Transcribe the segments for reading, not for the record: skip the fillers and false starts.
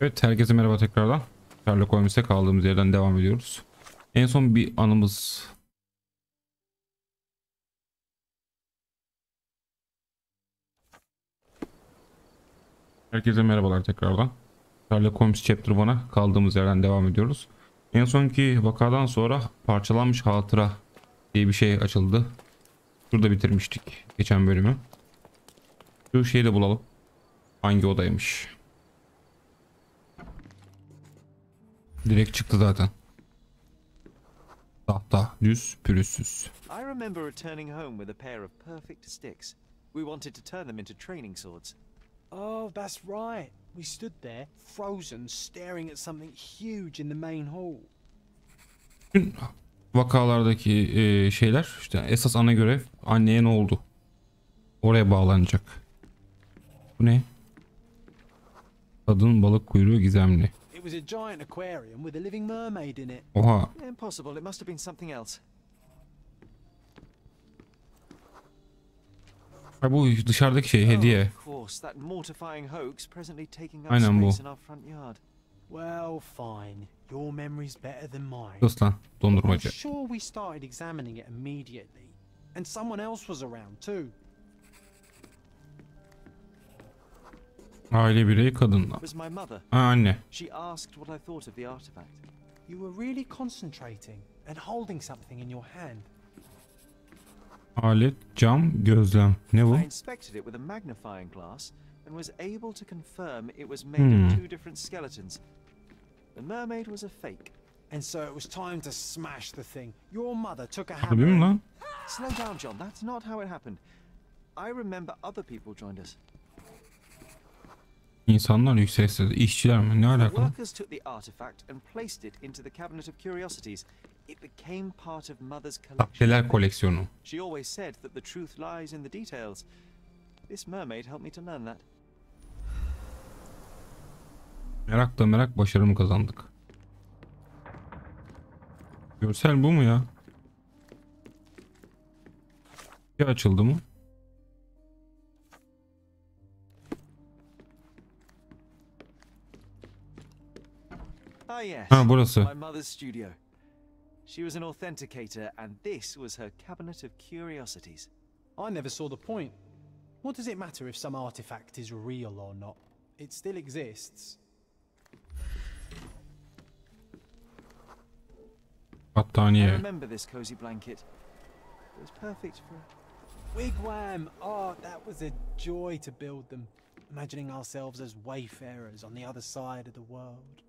Evet, herkese merhaba tekrardan. Sherlock Holmes'e kaldığımız yerden devam ediyoruz. En son bir anımız... Herkese merhabalar tekrardan. Sherlock Holmes Chapter 1'a kaldığımız yerden devam ediyoruz. En sonki vakadan sonra parçalanmış hatıra diye bir şey açıldı. Şurada bitirmiştik geçen bölümü. Şu şeyi de bulalım. Hangi odaymış? Direkt çıktı zaten. Tahta, düz, pürüzsüz. I remember returning home with a pair of perfect sticks. We wanted to turn them into training swords. Oh, that's right. We stood there, frozen, staring at something huge in the main hall. Bütün vakalardaki şeyler işte esas ana görev anneye ne oldu? Oraya bağlanacak. Bu ne? Kadın balık kuyruğu gizemli. It was a giant aquarium with a living mermaid in it. Oha. Impossible, it must have been something else. Ha, bu dışarıdaki şey hediye. Of course, that mortifying hoax presently taking up Aynen bu. space in our front yard. Well, fine. Your memory's better than mine. Sus lan I'm dondurmacı. sure we started examining it immediately. And someone else was around too. Aile bireyi kadınla. It was my mother. Ha, anne. She asked what I thought of the artifact. You were really concentrating and holding something in your hand. Alet, cam, gözlem. Ne bu? I inspected it with a magnifying glass and was able to confirm it was made of two different skeletons. The mermaid was a fake. And so it was time to smash the thing. Your mother took a Tabii mi hammer. lan? Slow down, John. That's not how it happened. I remember other people joined us. İnsanlar yüksek sesle. İşçiler mi? Ne The alaka? workers took the artifact and placed it into the cabinet of curiosities. It became part of Mother's collection. Takdeler koleksiyonu. She always said that the truth lies in the details. This mermaid helped me to learn that. Merakla merak başarımı kazandık. Görsel bu mu ya? Bir açıldı mı? Ah yes, Ha, burası. my mother's studio. She was an authenticator and this was her cabinet of curiosities. I never saw the point. What does it matter if some artifact is real or not? It still exists. I Battaniye. remember this cozy blanket. It was perfect for... Wigwam! Oh, that was a joy to build them. Imagining ourselves as wayfarers on the other side of the world.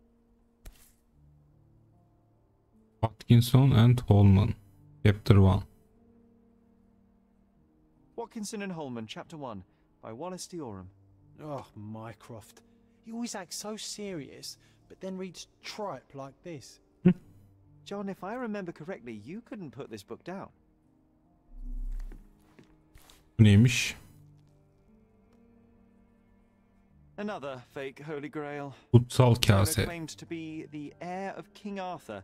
Atkinson and Holman. Chapter 1. Watkinson and Holman, Chapter 1, by Wallace Dioram. Oh, Mycroft. He always acts so serious, but then reads tripe like this. John, if I remember correctly, you couldn't put this book down. Bu neymiş? Another fake Holy Grail. Kutsal Jonah kase. claimed to be the heir of King Arthur.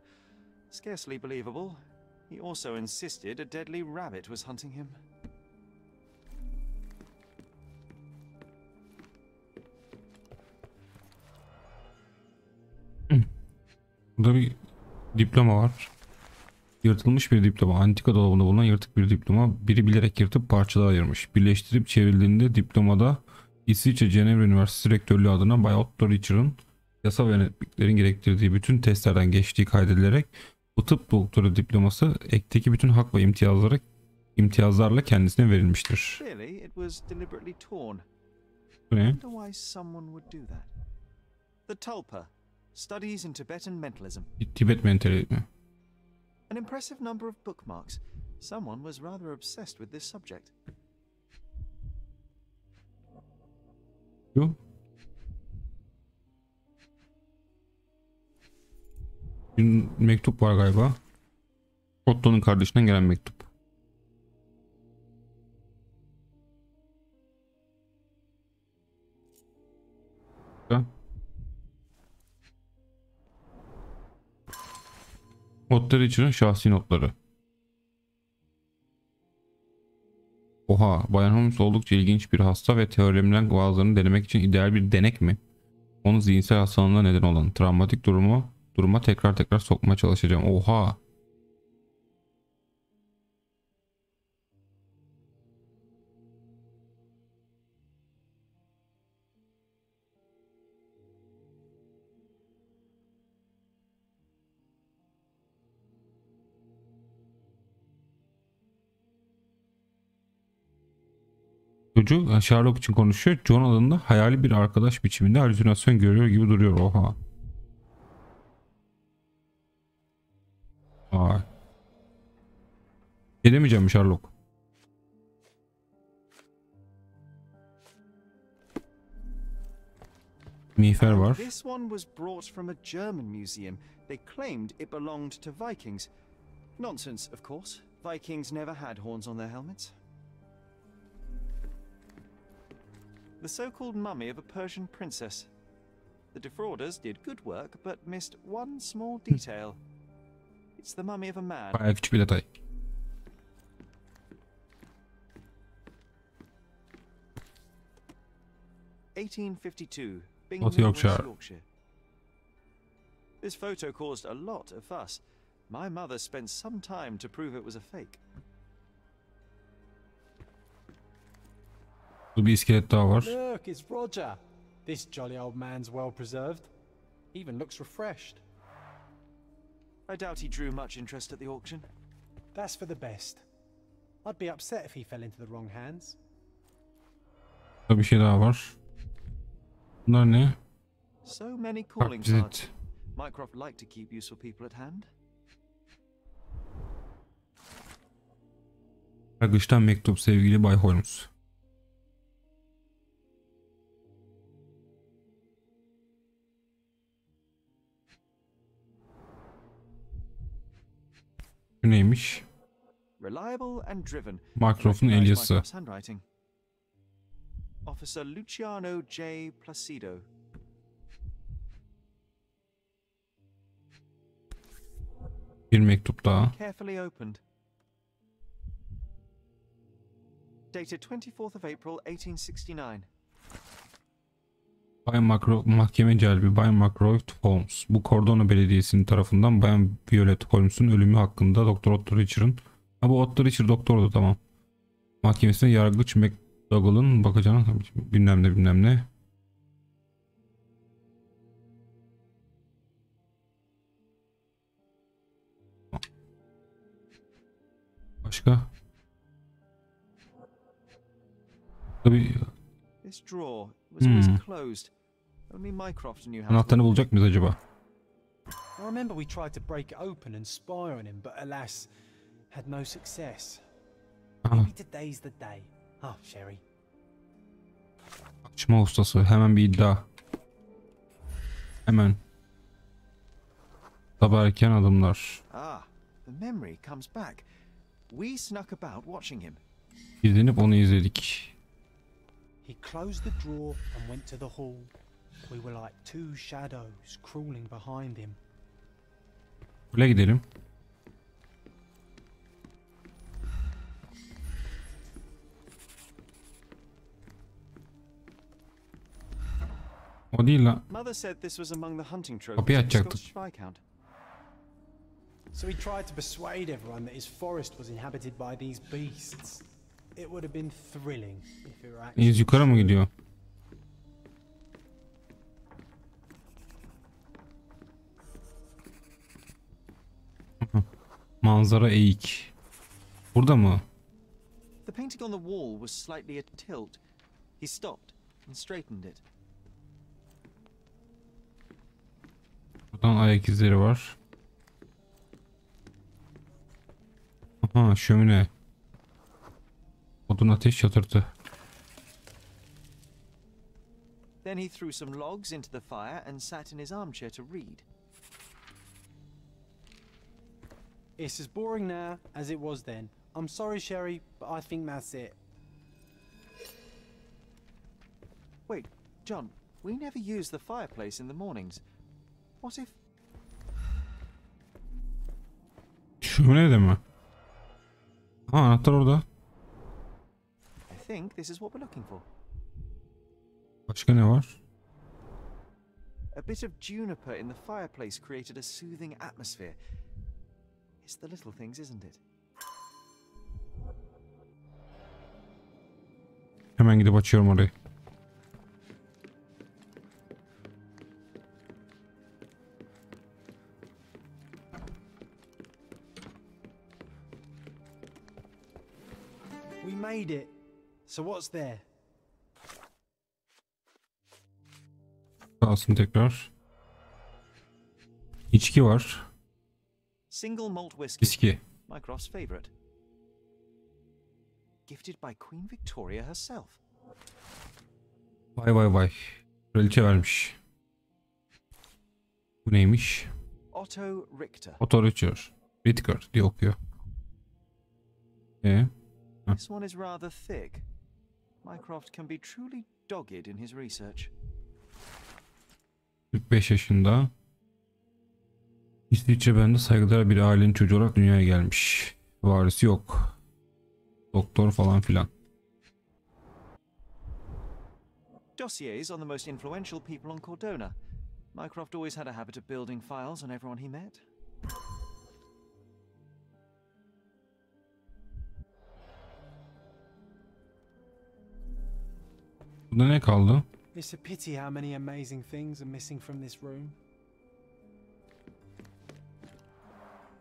Scarcely believable. He also insisted a deadly rabbit was hunting him. Burada bir diploma var. Yırtılmış bir diploma. Antika dolabında bulunan yırtık bir diploma. Biri bilerek yırtıp parçalara ayırmış. Birleştirip çevrildiğinde diplomada İsviçre Cenevre Üniversitesi Rektörlüğü adına Bay Otto Richard'ın yasa ve yönetmeliklerin gerektirdiği bütün testlerden geçtiği kaydedilerek bu tıp doktoru diploması ekteki bütün hak ve imtiyazlarla kendisine verilmiştir. Clearly, it was deliberately torn. Bu ne? I wonder why someone would do that. The Tulpa, Studies in Tibetan Mentalism. Tibet mentalitesi. An impressive number of bookmarks. Someone was rather obsessed with this subject. Bu. Bir mektup var galiba. Otto'nun kardeşinden gelen mektup. Otto Richard'ın şahsi notları. Oha, Bayan Holmes oldukça ilginç bir hasta ve teoremden bazılarını denemek için ideal bir denek mi? Onu zihinsel hastalığına neden olan travmatik duruma tekrar sokmaya çalışacağım. Oha. Çocuk Sherlock için konuşuyor. John adında hayali bir arkadaş biçiminde halüsinasyon görüyor gibi duruyor. Oha. Vay. Ne demeyeceğim Sherlock. Miğfer var. This one was brought from a German museum. They claimed it belonged to Vikings. Nonsense, of course. Vikings never had horns on their helmets. The so-called mummy of a Persian princess. The defrauders did good work, but missed one small detail. It's the mummy of a man. Bayağı küçük bir detay. (1852) North Yorkshire. Yorkshire. This photo caused a lot of fuss. My mother spent some time to prove it was a fake. Burada bir iskelet daha var. Look, it's Roger. This jolly old man's well preserved. Even looks refreshed. I doubt he drew much interest at the auction. That's for the best. I'd be upset if he fell into the wrong hands. Burada bir şey daha var. Bunlar ne? So many calling Kartvizit. cards. Mycroft liked to keep useful people at hand. Yargıçtan mektup sevgili Bay Holmes. Bu neymiş? Reliable and driven. Mycroft'un el Recognized yazısı. Mycroft's handwriting. Officer Luciano J. Placido. Bir mektup daha. Carefully opened. Dated 24th of April 1869. Bay Mahkeme Celbi Bay Mycroft Holmes. Bu Cordona Belediyesi'nin tarafından Bayan Violet Holmes'un ölümü hakkında Doktor Otto Richard'ın. Ha, bu Otto Richard doktordu, tamam. Mahkemesine yargıç McDougall'ın bakacağına bilmem ne. Başka? Tabii This drawer was always closed. Only Mycroft knew how to anahtarını open it. bulacak mıyız acaba? I remember we tried to break it open and spy on him, but alas, had no success. Aha, Maybe today's the day. Ah, Sherry. açma ustası. Hemen bir iddia. Hemen. Sabah erken adımlar. Ah, the memory comes back. We snuck about watching him. İzlenip onu izledik. He closed the drawer and went to the hall. We were like two shadows crawling behind him. Buraya gidelim. O değil lan. Mother said this was among the hunting Kapıyı trophies of the açacaktık. Scottish Viscount. So he tried to persuade everyone that his forest was inhabited by these beasts. It would have been thrilling if it were actually İz yukarı mı true. gidiyor? Manzara eğik. Burada mı? The painting on the wall was slightly at tilt. He stopped and straightened it. Buradan ayak izleri var. Aha, şömine. Odun ateş çatırtı. Then he threw some logs into the fire and sat in his armchair to read. It's as boring now as it was then. I'm sorry, Sherry, but I think that's it. Wait, John, we never use the fireplace in the mornings. What if... Şömine de mi? Ha, anahtar orada. I think this is what we're looking for. Başka ne var? A bit of juniper in the fireplace created a soothing atmosphere. It's the little things, isn't it? Hemen gidip açıyorum orayı. We made it. So what's there? Kalsın tekrar. İçki var. Single malt whiskey. Viski. Mycroft's favorite. Gifted by Queen Victoria herself. Vay vay vay. Kraliçe vermiş. Bu neymiş? Otto Richter. Otto Richter diye okuyor. This one is rather thick. Mycroft can be truly dogged in his research. 45 yaşında. İsviçre bende saygıdeğer bir ailenin çocuğu olarak dünyaya gelmiş. Varisi yok. Doktor falan filan. Dossiers on the most influential people on Cordona. Mycroft always had a habit of building files on everyone he met. Burada ne kaldı? It's a pity how many amazing things are missing from this room.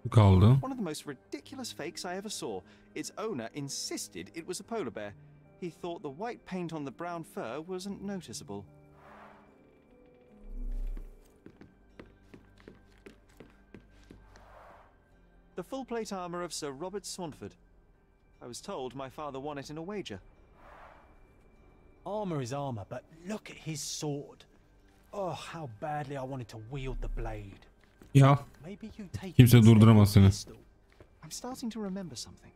Bu kaldı. One of the most ridiculous fakes I ever saw. Its owner insisted it was a polar bear. He thought the white paint on the brown fur wasn't noticeable. The full plate armor of Sir Robert Swanford. I was told my father won it in a wager. Armor is armor, but look at his sword. Oh, how badly I wanted to wield the blade. Ya Maybe you take kimse it instead durduramaz of a seni. pistol. I'm starting to remember something.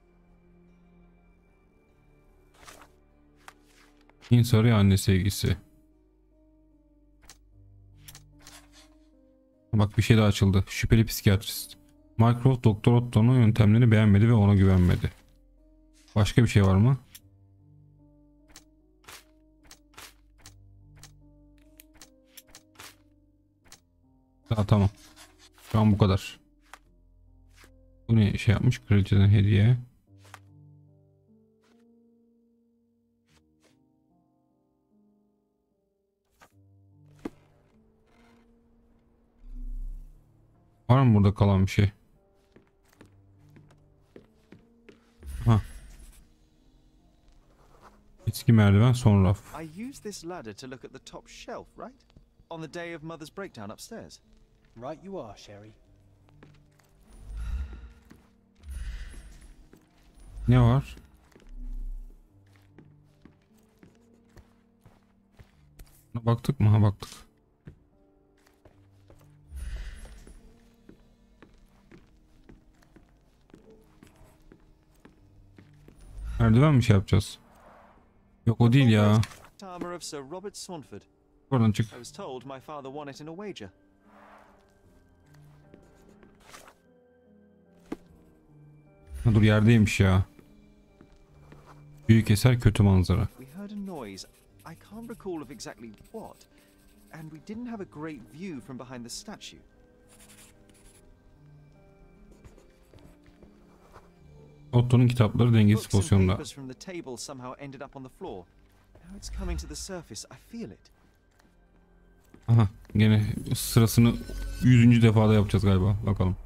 İnsarı anne sevgisi. Bak bir şey daha açıldı. Şüpheli psikiyatrist. Mycroft Doktor Otto'nun yöntemlerini beğenmedi ve ona güvenmedi. Başka bir şey var mı? Tamam. Şu an bu kadar. Bu ne şey yapmış? Kraliçeden hediye. Var mı burada kalan bir şey? Ha. Eski merdiven son raf. I used this ladder to look at the top shelf, right? On the day of Mother's breakdown upstairs. Right you are, Sherry. Ne var? Baktık mı? Ha baktık. Merdiven mi şey yapacağız? Yok o değil ya. Armor of Sir Robert Swanford. Oradan çık. I was told my father won it in a wager. Ha, dur yerdeymiş ya. Büyük eser kötü manzara. We heard a noise. I can't recall of exactly what. And we didn't have a great view from behind the statue. Otto'nun kitapları dengesiz Books and pozisyonda. papers from the table somehow ended up on the floor. Now it's coming to the surface. I feel it. Aha gene sırasını 100. defada yapacağız galiba. Bakalım.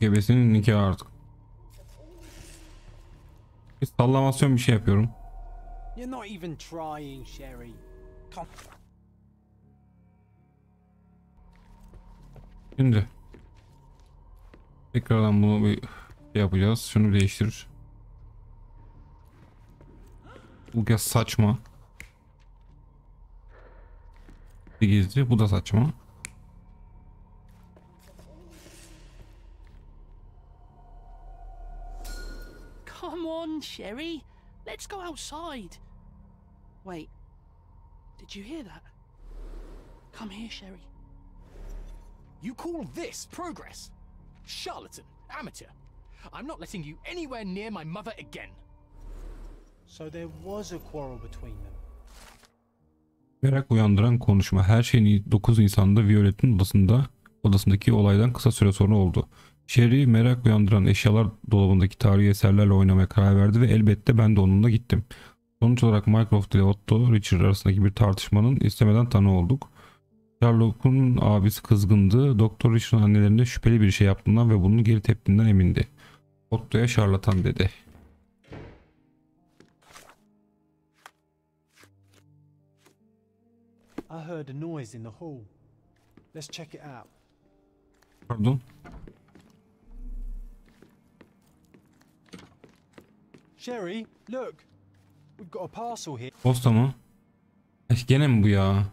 Gebesinin nikahı artık. Bir sallamasyon bir şey yapıyorum. You're not even trying, Sherry. Come. Şimdi tekrardan bunu bir şey yapacağız. Şunu değiştir. Bu kez saçma. Bir gizli. Bu da saçma. on, Sherry. Let's go outside. Wait. Did you hear that? Come here, Sherry. You call this progress? Charlatan, amateur. I'm not letting you anywhere near my mother again. So there was a quarrel between them. Merak uyandıran konuşma her şey 9 Nisan'da Violet'in odasındaki olaydan kısa süre sonra oldu. Sherry merak uyandıran eşyalar dolabındaki tarihi eserlerle oynamaya karar verdi ve elbette ben de onunla gittim. Sonuç olarak Mycroft ile Otto Richard arasındaki bir tartışmanın istemeden tanığı olduk. Sherlock'un abisi kızgındı. Doktor Richard'ın annelerinde şüpheli bir şey yaptığından ve bunun geri teptiğinden emindi. Otto'ya şarlatan dedi. I heard a noise in the hall. Let's check it out. Pardon. Sherry, look. We've got a parcel here. Posta mı? Gene mi bu ya?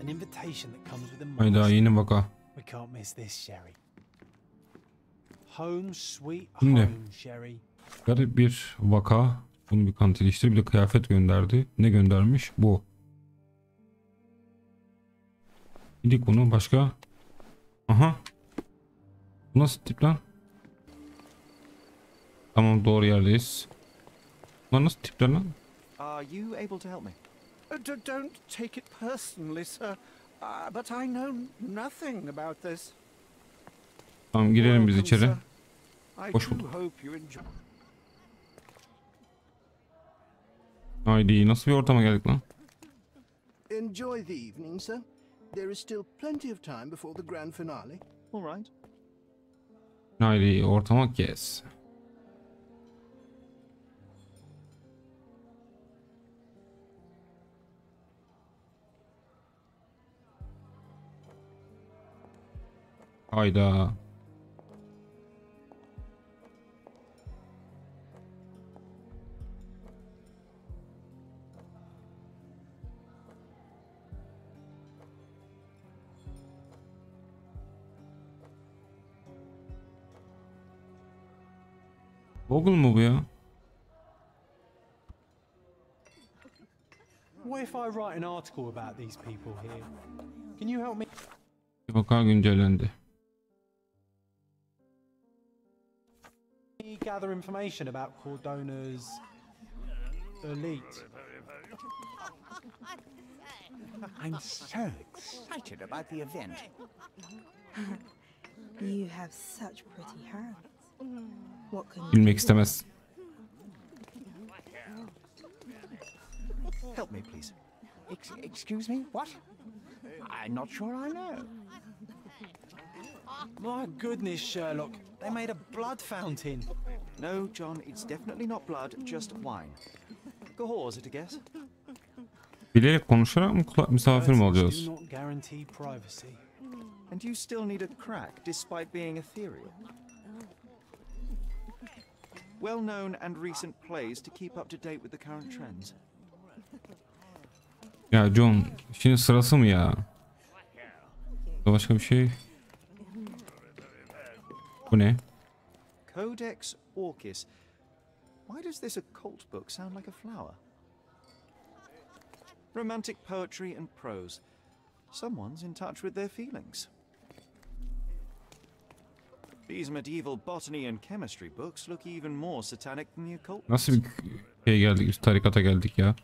An invitation that comes with a Hayda, yeni vaka. We can't miss this, Sherry. Home sweet Şimdi. home, Sherry. Garip bir vaka. Bunu bir kanıt iliştir. Bir de kıyafet gönderdi. Ne göndermiş? Bu. Gidik bunu başka. Aha. Bu nasıl tip lan? Tamam, doğru yerdeyiz. Bunlar nasıl tipler lan? Are you able to help me? Don't take it personally, sir. But I know nothing about this. Tamam, girelim biz içeri. I Hoş do bulduk. hope you enjoy. Haydi, nasıl bir ortama geldik lan? Enjoy the evening, sir. There is still plenty of time before the grand finale. All right. Haydi, ortama gez. Hayda. Google mu bu ya? What if I write an article about these people here? Can you help me? Vaka güncellendi. Gather information about Cordona's elite. I'm so excited about the event. You have such pretty hands. What can you Bilmek istemez. Help me, please. Excuse me? What? I'm not sure I know. My goodness, Sherlock. They made a blood fountain. No, John, it's definitely not blood, just wine. Go is it a guess? Bilerek konuşarak mı misafir mi Persons alacağız? do not guarantee privacy. And you still need a crack, despite being ethereal. Well-known and recent plays to keep up to date with the current trends. Ya John, şimdi sırası mı ya? Başka bir şey. Bu ne? Codex Orchis. Why does this occult book sound like a flower? Romantic poetry and prose. Someone's in touch with their feelings. These medieval botany and chemistry books look even more satanic than the occult. Nasıl bir şey geldik? Biz tarikata geldik ya.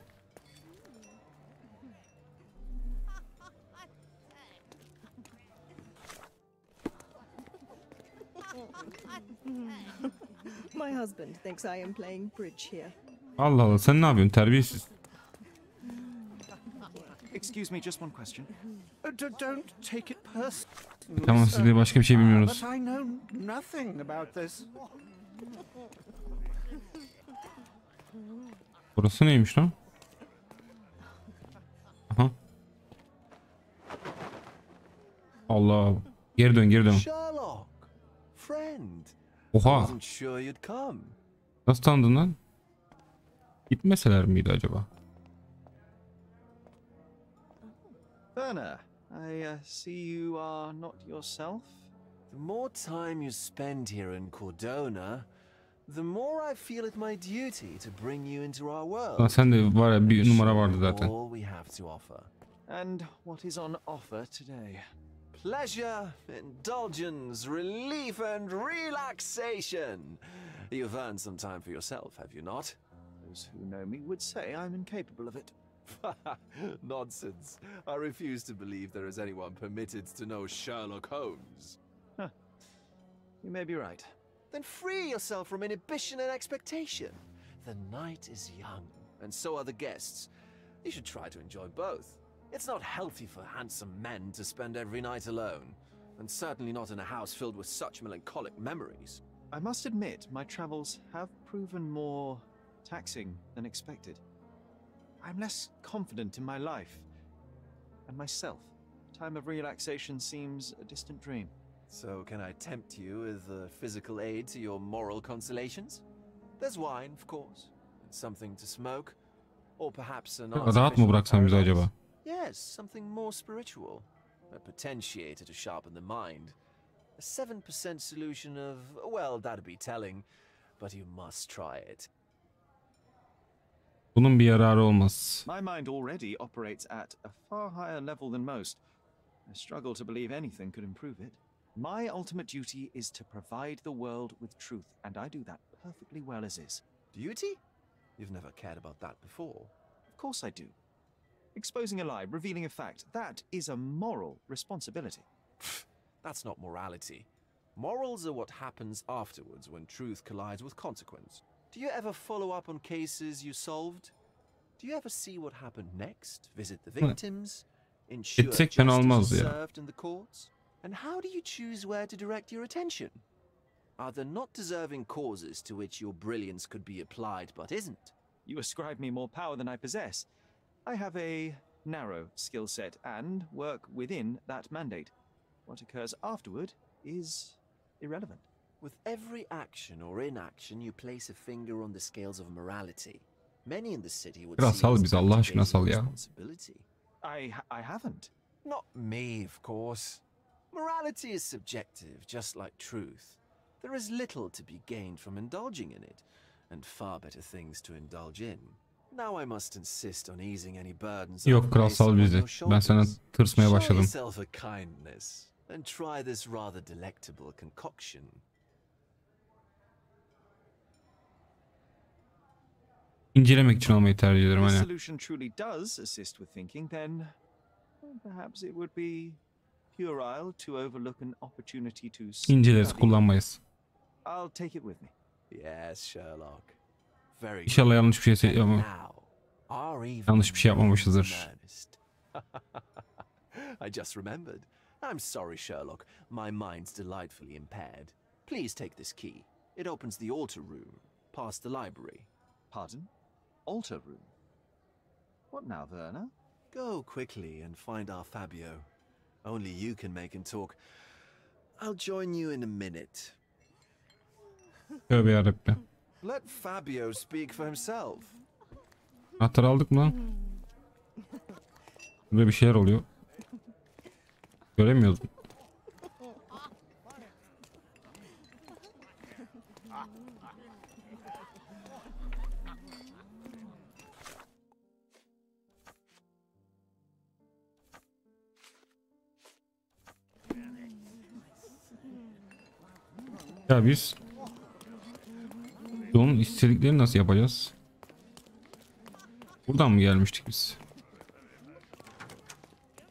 My husband thinks I am playing bridge here. Allah Allah, sen ne yapıyorsun terbiyesiz? Excuse me, just one question. Don't take it personally. Tamam, siz de başka bir şey bilmiyoruz. But I know nothing about this. Burası neymiş lan? Aha. Allah. Geri dön, geri dön. Sherlock, friend. Oha. Wasn't sure you'd come. Nasıl tanıdın lan? Gitmeseler miydi acaba? Werner, I see you are not yourself. The more time you spend here in Cordona, the more I feel it my duty to bring you into our world. Sen de var ya, bir numara vardı zaten. All we have to offer. And what is on offer today? Pleasure, indulgence, relief, and relaxation. You've earned some time for yourself, have you not? Those who know me would say I'm incapable of it. Nonsense. I refuse to believe there is anyone permitted to know Sherlock Holmes. Huh. You may be right. Then free yourself from inhibition and expectation. The night is young, and so are the guests. You should try to enjoy both. It's not healthy for handsome men to spend every night alone, and certainly not in a house filled with such melancholic memories. I must admit, my travels have proven more taxing than expected. I'm less confident in my life and myself. Time of relaxation seems a distant dream. So can I tempt you with a physical aid to your moral consolations? There's wine, of course, and something to smoke, or perhaps an Rahat mı bıraksam bizi acaba? Yes, something more spiritual. A potentiator to sharpen the mind. A 7% solution of, well, that'd be telling, but you must try it. Bunun bir yararı olmaz. My mind already operates at a far higher level than most. I struggle to believe anything could improve it. My ultimate duty is to provide the world with truth, and I do that perfectly well as is. Duty? You've never cared about that before. Of course I do. Exposing a lie, revealing a fact, that is a moral responsibility. That's not morality. Morals are what happens afterwards when truth collides with consequence. Do you ever follow up on cases you solved? Do you ever see what happened next? Visit the victims? Ensure Etsek fena justice olmaz is ya. served in the courts? And how do you choose where to direct your attention? Are there not deserving causes to which your brilliance could be applied but isn't? You ascribe me more power than I possess. I have a narrow skill set and work within that mandate. What occurs afterward is irrelevant. With every action or inaction, you place a finger on the scales of morality. Many in the city would Biraz see sal it as bizi, Allah aşkına abdicating sal ya. responsibility. I haven't. Not me, of course. Morality is subjective, just like truth. There is little to be gained from indulging in it, and far better things to indulge in. Now I must insist on easing any burdens Yok, I've kral placed sal upon bizi. your Ben sana shoulders. tırsmaya Show başladım. yourself a kindness, and try this rather delectable concoction. İncelemek için almayı tercih ederim If the hani. solution truly does assist with thinking, then perhaps it would be puerile to overlook an opportunity to İnceleriz, study. kullanmayız. I'll take it with me. Yes, Sherlock. Very İnşallah yanlış bir şey good. And ama now, our evening yanlış bir şey yapmamışızdır. is in earnest. I just remembered. I'm sorry, Sherlock. My mind's delightfully impaired. Please take this key. It opens the altar room, past the library. Pardon? Altar room? What now, Werner? Go quickly and find our Fabio. Only you can make him talk. I'll join you in a minute. Tövbe yarabbim. Let Fabio speak for himself. Anahtarı aldık mı lan? Burada bir şeyler oluyor. Göremiyoruz. Ya biz onun istediklerini nasıl yapacağız? Buradan mı gelmiştik biz?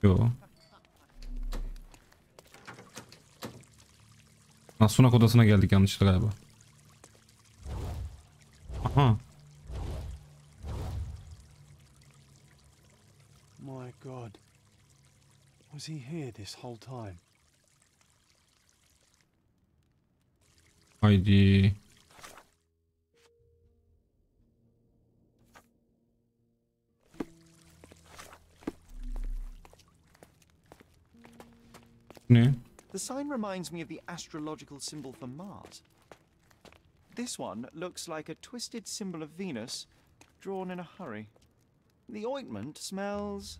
Yo. Sunak odasına geldik yanlışlıkla galiba. Aha. My God. Was he here this whole time? Haydi. Ne? The sign reminds me of the astrological symbol for Mars. This one looks like a twisted symbol of Venus, drawn in a hurry. The ointment smells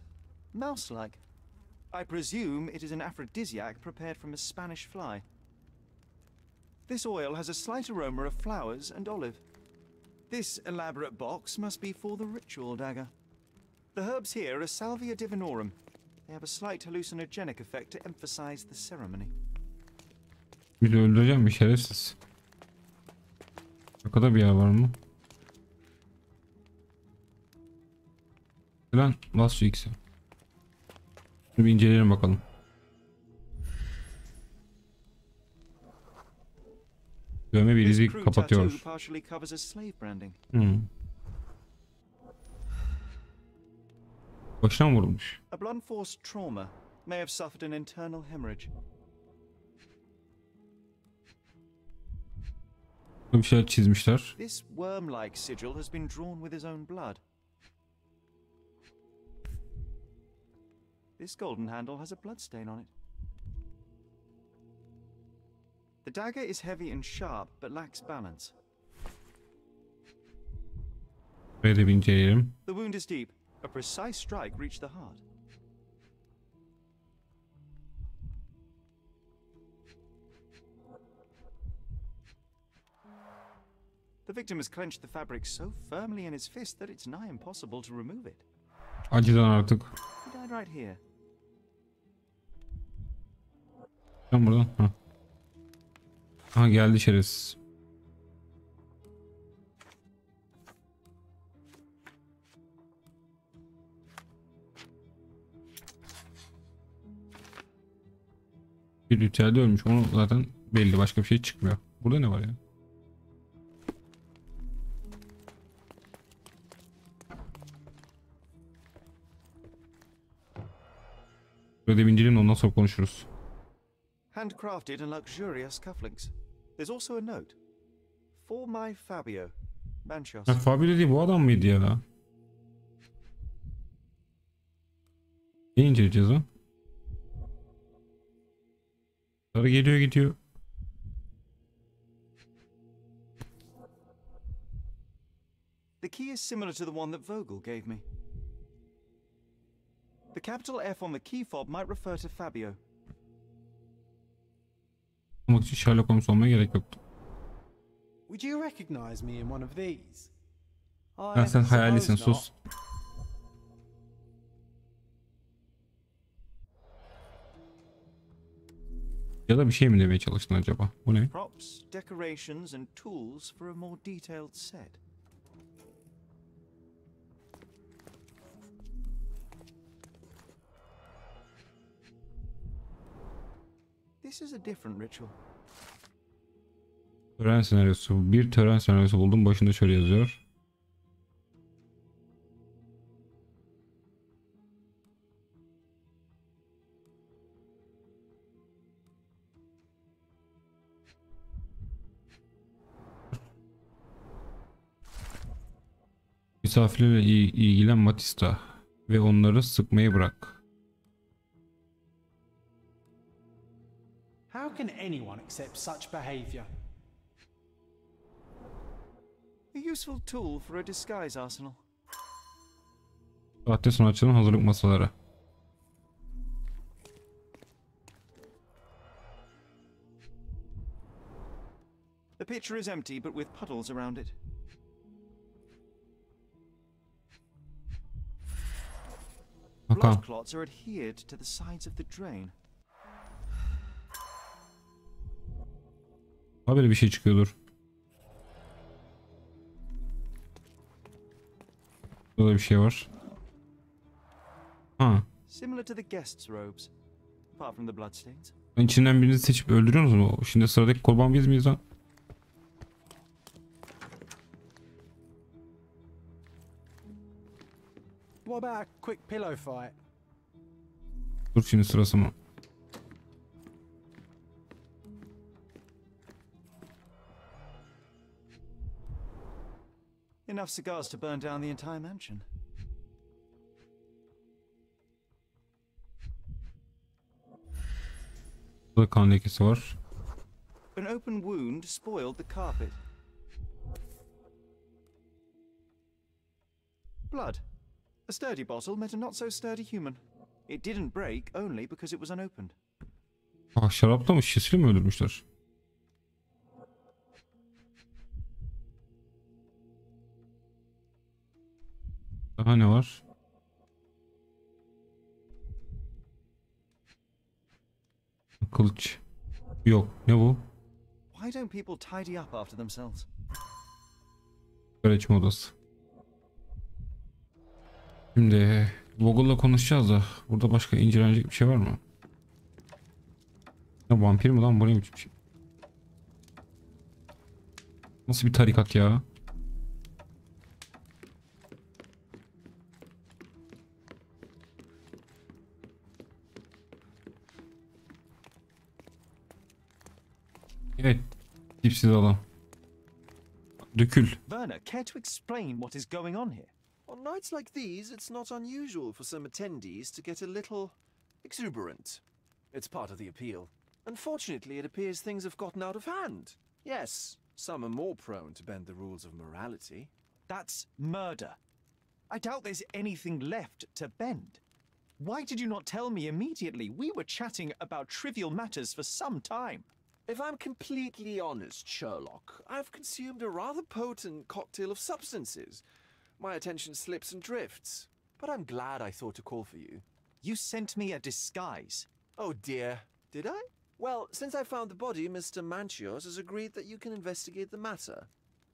mouse-like. I presume it is an aphrodisiac prepared from a Spanish fly. This oil has a slight aroma of flowers and olive. This elaborate box must be for the ritual dagger. The herbs here are Salvia divinorum. They have a slight hallucinogenic effect to emphasize the ceremony. Bir de öldüreceğim bir şerefsiz. Arkada bir yer var mı? Lan Last X'i. Şunu bir inceleyelim bakalım. Dövme bir izi kapatıyor. Başına mı vurulmuş? A blunt force trauma may have suffered an internal hemorrhage. Bir şeyler çizmişler. This worm-like sigil has been drawn with his own blood. This golden handle has a blood stain on it. The dagger is heavy and sharp but lacks balance. Böyle bir inceleyelim. The wound is deep. A precise strike reached the heart. The victim has clenched the fabric so firmly in his fist that it's nigh impossible to remove it. Acıdan artık. He died right here. Tam buradan. Ha. Aha geldi şerefsiz. Bir ritüelde ölmüş. Onu zaten belli. Başka bir şey çıkmıyor. Burada ne var ya? Böyle bir indirelim, ondan sonra konuşuruz. Handcrafted and luxurious cufflinks. There's also a note. For my Fabio. Banchos. Ha, Fabio dediği bu adam mıydı ya? Ne inceleyeceğiz ha? Sarı geliyor gidiyor. The key is similar to the one that Vogel gave me. The capital F on the key fob might refer to Fabio. Olmak için Sherlock Holmes olmaya gerek yoktu. Would you recognize me in one of these? Ha, sen hayalisin, sus. Ya da bir şey mi demeye çalıştın acaba? Bu ne? Props, decorations and tools for a more detailed set. This is a different ritual. Tören senaryosu. Bir tören senaryosu buldum. Başında şöyle yazıyor. Misafirlerle ilgilen Matista ve onları sıkmayı bırak. How can anyone accept such behavior? A useful tool for a disguise arsenal. Sahte sanatçının hazırlık masaları. The pitcher is empty but with puddles around it. Blood clots are adhered to the sides of the drain. Ha, böyle bir şey çıkıyordur. Burada bir şey var. Ha. Similar to the guests' robes, apart from the bloodstains. İçinden birini seçip öldürüyorsunuz mu? Şimdi sıradaki kurban biz miyiz lan? What about a quick pillow fight? Dur, şimdi sırası mı? Enough cigars to burn down the entire mansion. Burada kan lekesi var. An open wound spoiled the carpet. Blood. A sturdy bottle met a not so sturdy human. It didn't break only because it was unopened. Ah, şarapla mı, şişesiyle mi öldürmüşler? Daha ne var? Kılıç. Yok. Ne bu? Why don't people tidy up after themselves? Açma odası. Şimdi Google'la konuşacağız da burada başka incelenecek bir şey var mı? Ya vampir mi lan, bu ne biçim şey? Nasıl bir tarikat ya? Evet. Dipsiz alan. Dökül. Werner, care to explain what is going on here? On nights like these, it's not unusual for some attendees to get a little exuberant. It's part of the appeal. Unfortunately, it appears things have gotten out of hand. Yes, some are more prone to bend the rules of morality. That's murder. I doubt there's anything left to bend. Why did you not tell me immediately? We were chatting about trivial matters for some time. If I'm completely honest, Sherlock, I've consumed a rather potent cocktail of substances. My attention slips and drifts, but I'm glad I thought to call for you. You sent me a disguise. Oh dear, did I? Well, since I found the body, Mr. Manchios has agreed that you can investigate the matter.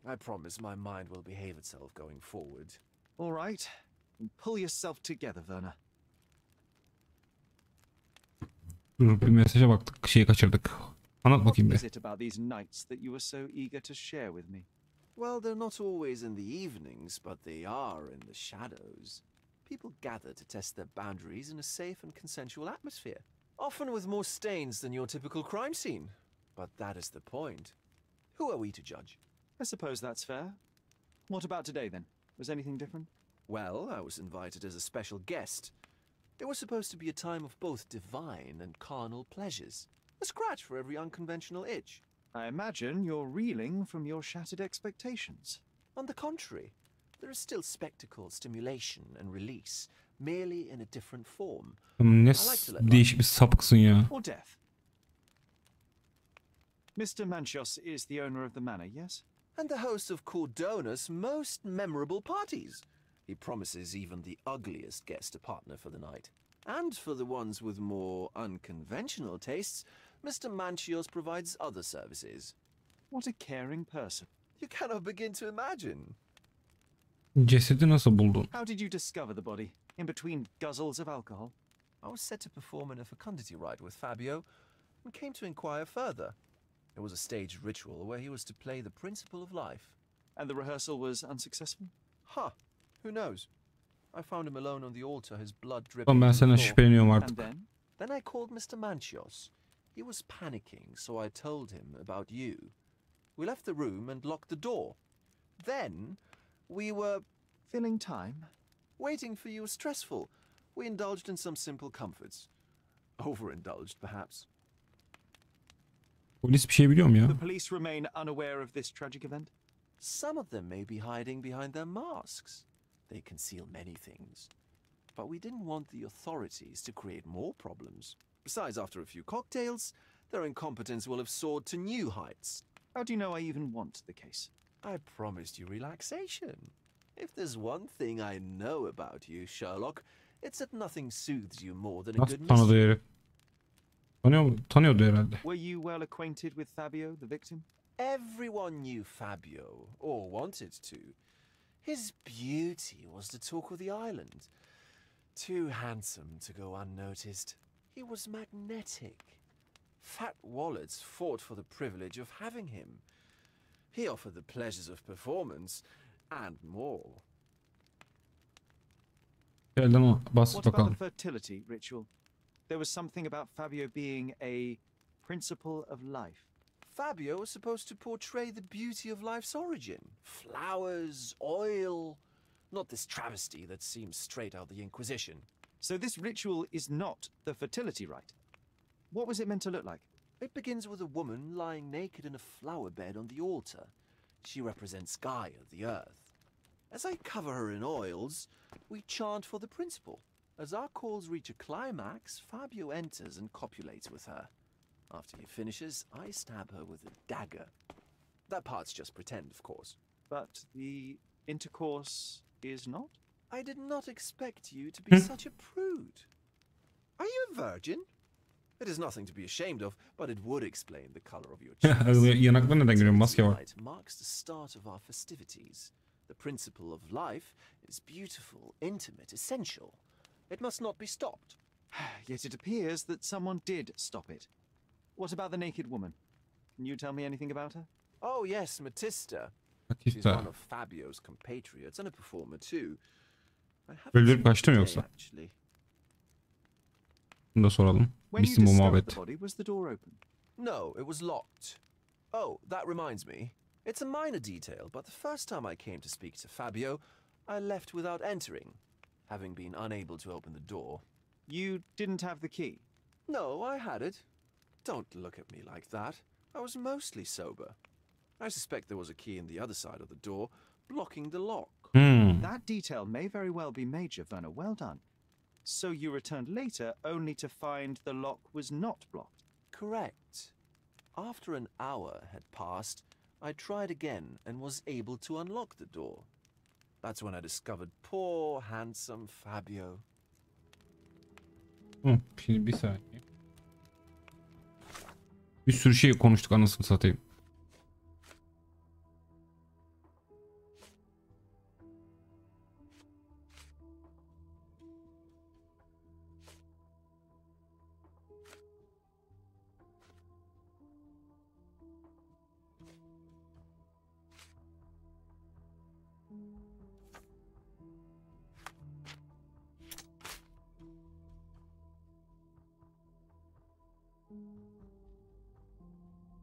I promise my mind will behave itself going forward. All right. Pull yourself together, Werner. Dur, bir mesaja baktık, şeyi kaçırdık. Anlat What bakayım is be. it about these nights that you were so eager to share with me? Well, they're not always in the evenings, but they are in the shadows. People gather to test their boundaries in a safe and consensual atmosphere, often with more stains than your typical crime scene. But that is the point. Who are we to judge? I suppose that's fair. What about today, then? Was anything different? Well, I was invited as a special guest. It was supposed to be a time of both divine and carnal pleasures. A scratch for every unconventional itch. I imagine you're reeling from your shattered expectations. On the contrary, there is still spectacle, stimulation, and release, merely in a different form. Ne değişik bir sapıksın ya. Or death. Mr. Manchios is the owner of the manor, yes? And the host of Cordona's most memorable parties. He promises even the ugliest guest a partner for the night. And for the ones with more unconventional tastes, Mr. Manchios provides other services. What a caring person. You cannot begin to imagine. Cesedi nasıl buldun? How did you discover the body? In between guzzles of alcohol? I was set to perform in a fecundity rite with Fabio and came to inquire further. It was a staged ritual where he was to play the principle of life. And the rehearsal was unsuccessful? Huh. Who knows? I found him alone on the altar, his blood dripping. Tamam, ben from the senden floor. şüpheleniyorum And artık. then? Then I called Mr. Manchios. He was panicking, so I told him about you. We left the room and locked the door. Then we were Filling time? waiting for you was stressful. We indulged in some simple comforts. Overindulged, perhaps. Polis bir şey biliyor mu ya? The police remain unaware of this tragic event? Some of them may be hiding behind their masks. They conceal many things. But we didn't want the authorities to create more problems. Besides, after a few cocktails, their incompetence will have soared to new heights. How do you know I even want the case? I promised you relaxation. If there's one thing I know about you, Sherlock, it's that nothing soothes you more than a Nasıl good tanıdı mystery. herif? Tanıyordu herhalde. Were you well acquainted with Fabio, the victim? Everyone knew Fabio, or wanted to. His beauty was the talk of the island. Too handsome to go unnoticed. He was magnetic. Fat wallets fought for the privilege of having him. He offered the pleasures of performance and more. Gel lan, bas What about bakalım. the fertility ritual? There was something about Fabio being a principle of life. Fabio was supposed to portray the beauty of life's origin. Flowers, oil, not this travesty that seems straight out the Inquisition. So this ritual is not the fertility rite. What was it meant to look like? It begins with a woman lying naked in a flower bed on the altar. She represents Gaia, the earth. As I cover her in oils, we chant for the principle. As our calls reach a climax, Fabio enters and copulates with her. After he finishes, I stab her with a dagger. That part's just pretend, of course. But the intercourse is not? I did not expect you to be such a prude. Are you a virgin? It is nothing to be ashamed of, but it would explain the color of your cheeks. Yanaklarına neden görüyorum? Maske var. Tonight marks the start of our festivities. The principle of life is beautiful, intimate, essential. It must not be stopped. Yet it appears that someone did stop it. What about the naked woman? Can you tell me anything about her? Oh yes, Matista. She's one of Fabio's compatriots and a performer too. I haven't Öldürüp seen kaçtı mı her yoksa? today, actually. Bunu da soralım. When you Bitsin bu discovered muhabbet. the body, was the door open? No, it was locked. Oh, that reminds me. It's a minor detail, but the first time I came to speak to Fabio, I left without entering, having been unable to open the door. You didn't have the key? No, I had it. Don't look at me like that. I was mostly sober. I suspect there was a key in the other side of the door, blocking the lock. That detail may very well be major, Werner. Well done. So you returned later only to find the lock was not blocked? Correct. After an hour had passed, I tried again and was able to unlock the door. That's when I discovered poor, handsome Fabio. Şimdi bir saniye. Bir sürü şey konuştuk, anasını satayım.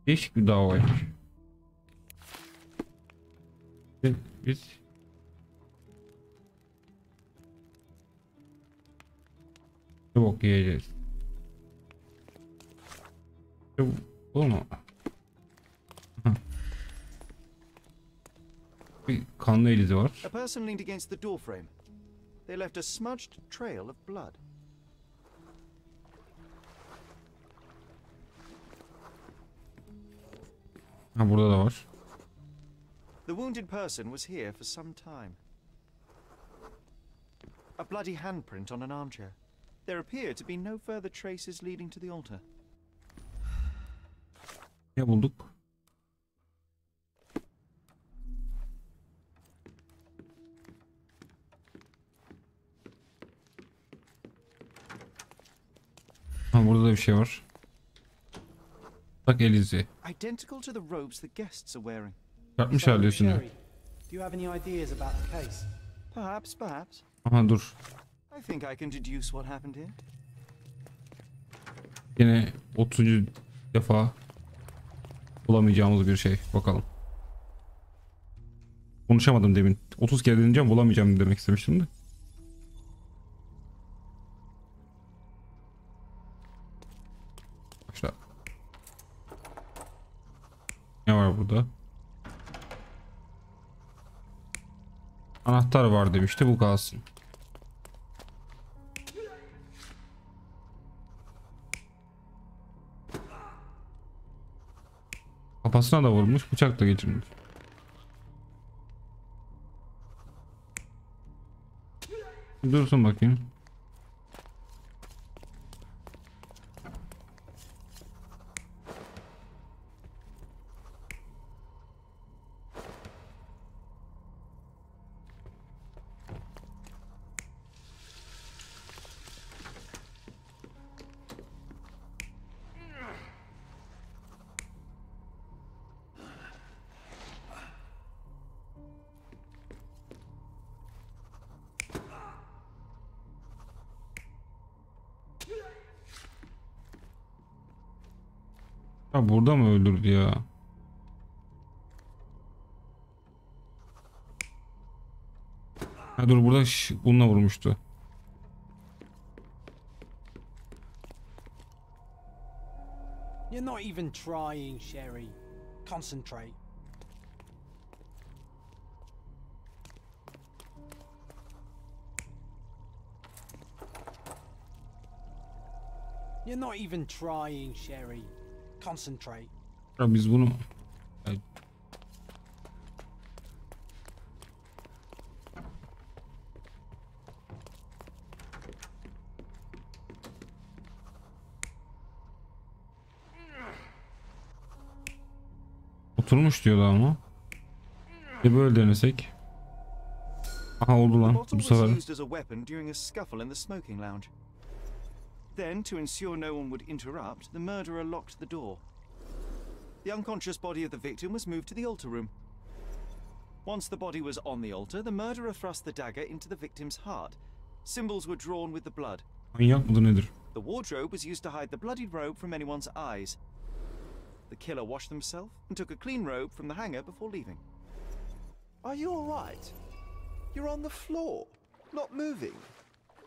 Değişik bir davaymış. Biz ne bok yiyeceğiz? Bu mu? Bir kanlı elizi var. A person leaned against the door frame. They left a smudged trail of blood. Ha, burada da var. The wounded person was here for some time. A bloody handprint on an armchair. There appear to be no further traces leading to the altar. Ne bulduk? Ha, burada da bir şey var. Bak elizi. Identical to the robes the guests are wearing. Çıkartmış So, halde üstünü. Sherry, do you have any ideas about the case? Perhaps. Aha dur. I think I can deduce what happened here. Yine 30. defa bulamayacağımız bir şey. Bakalım. Konuşamadım demin. 30 kere deneyeceğim, bulamayacağım demek istemiştim de. Başla. Ne var burada? Anahtar var demişti, bu kalsın. Kafasına da vurmuş, bıçak da geçirmiş. Dursun bakayım. Ha, burada mı öldürdü ya? Ha dur, burada bununla vurmuştu. You're not even trying, Sherry. Concentrate. You're not even trying, Sherry. Concentrate. Ya biz bunu... Ay, oturmuş diyordu ama. Bir böyle denesek. Aha oldu The lan bottle bu was sefer. used as a weapon during a scuffle in the smoking lounge. Then, to ensure no one would interrupt, the murderer locked the door. The unconscious body of the victim was moved to the altar room. Once the body was on the altar, the murderer thrust the dagger into the victim's heart. Symbols were drawn with the blood. Manyak mıdır nedir? The wardrobe was used to hide the bloodied robe from anyone's eyes. The killer washed himself and took a clean robe from the hanger before leaving. Are you all right? You're on the floor, not moving.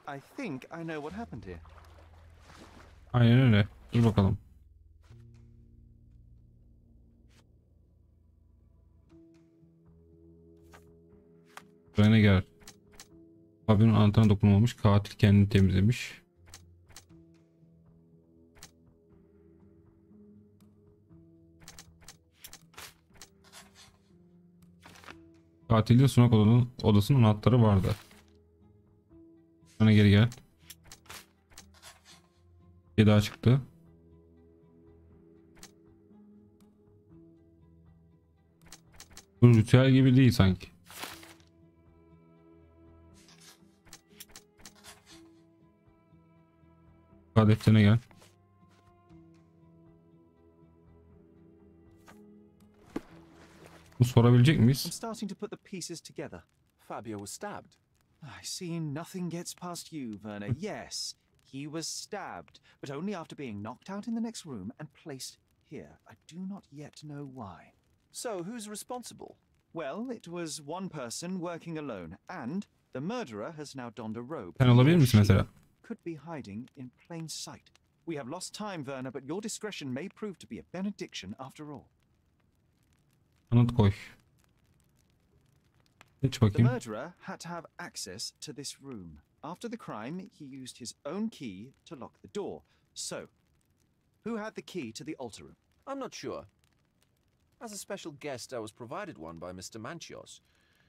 I think I know what happened here. Aynen öyle. Dur bakalım. Buraya gel. Abinin anahtarına dokunulmamış. Katil kendini temizlemiş. Katilin sunak odasının anahtarı vardı. Bana geri gel. Bir daha çıktı. Bu ritüel gibi değil sanki. Defterine gel. Bu sorabilecek I'm miyiz? starting to put the pieces together. Fabio was stabbed. I see nothing gets past you, Werner. Yes, he was stabbed, but only after being knocked out in the next room and placed here. I do not yet know why. So, who's responsible? Well, it was one person working alone, and the murderer has now donned a robe. Sen olabilir misin mesela? Could be hiding in plain sight. We have lost time, Werner, but your discretion may prove to be a benediction after all. Anıt koy. Geç The bakayım. murderer had to have access to this room. After the crime, he used his own key to lock the door. So, who had the key to the altar room? I'm not sure. As a special guest, I was provided one by Mr. Manchios.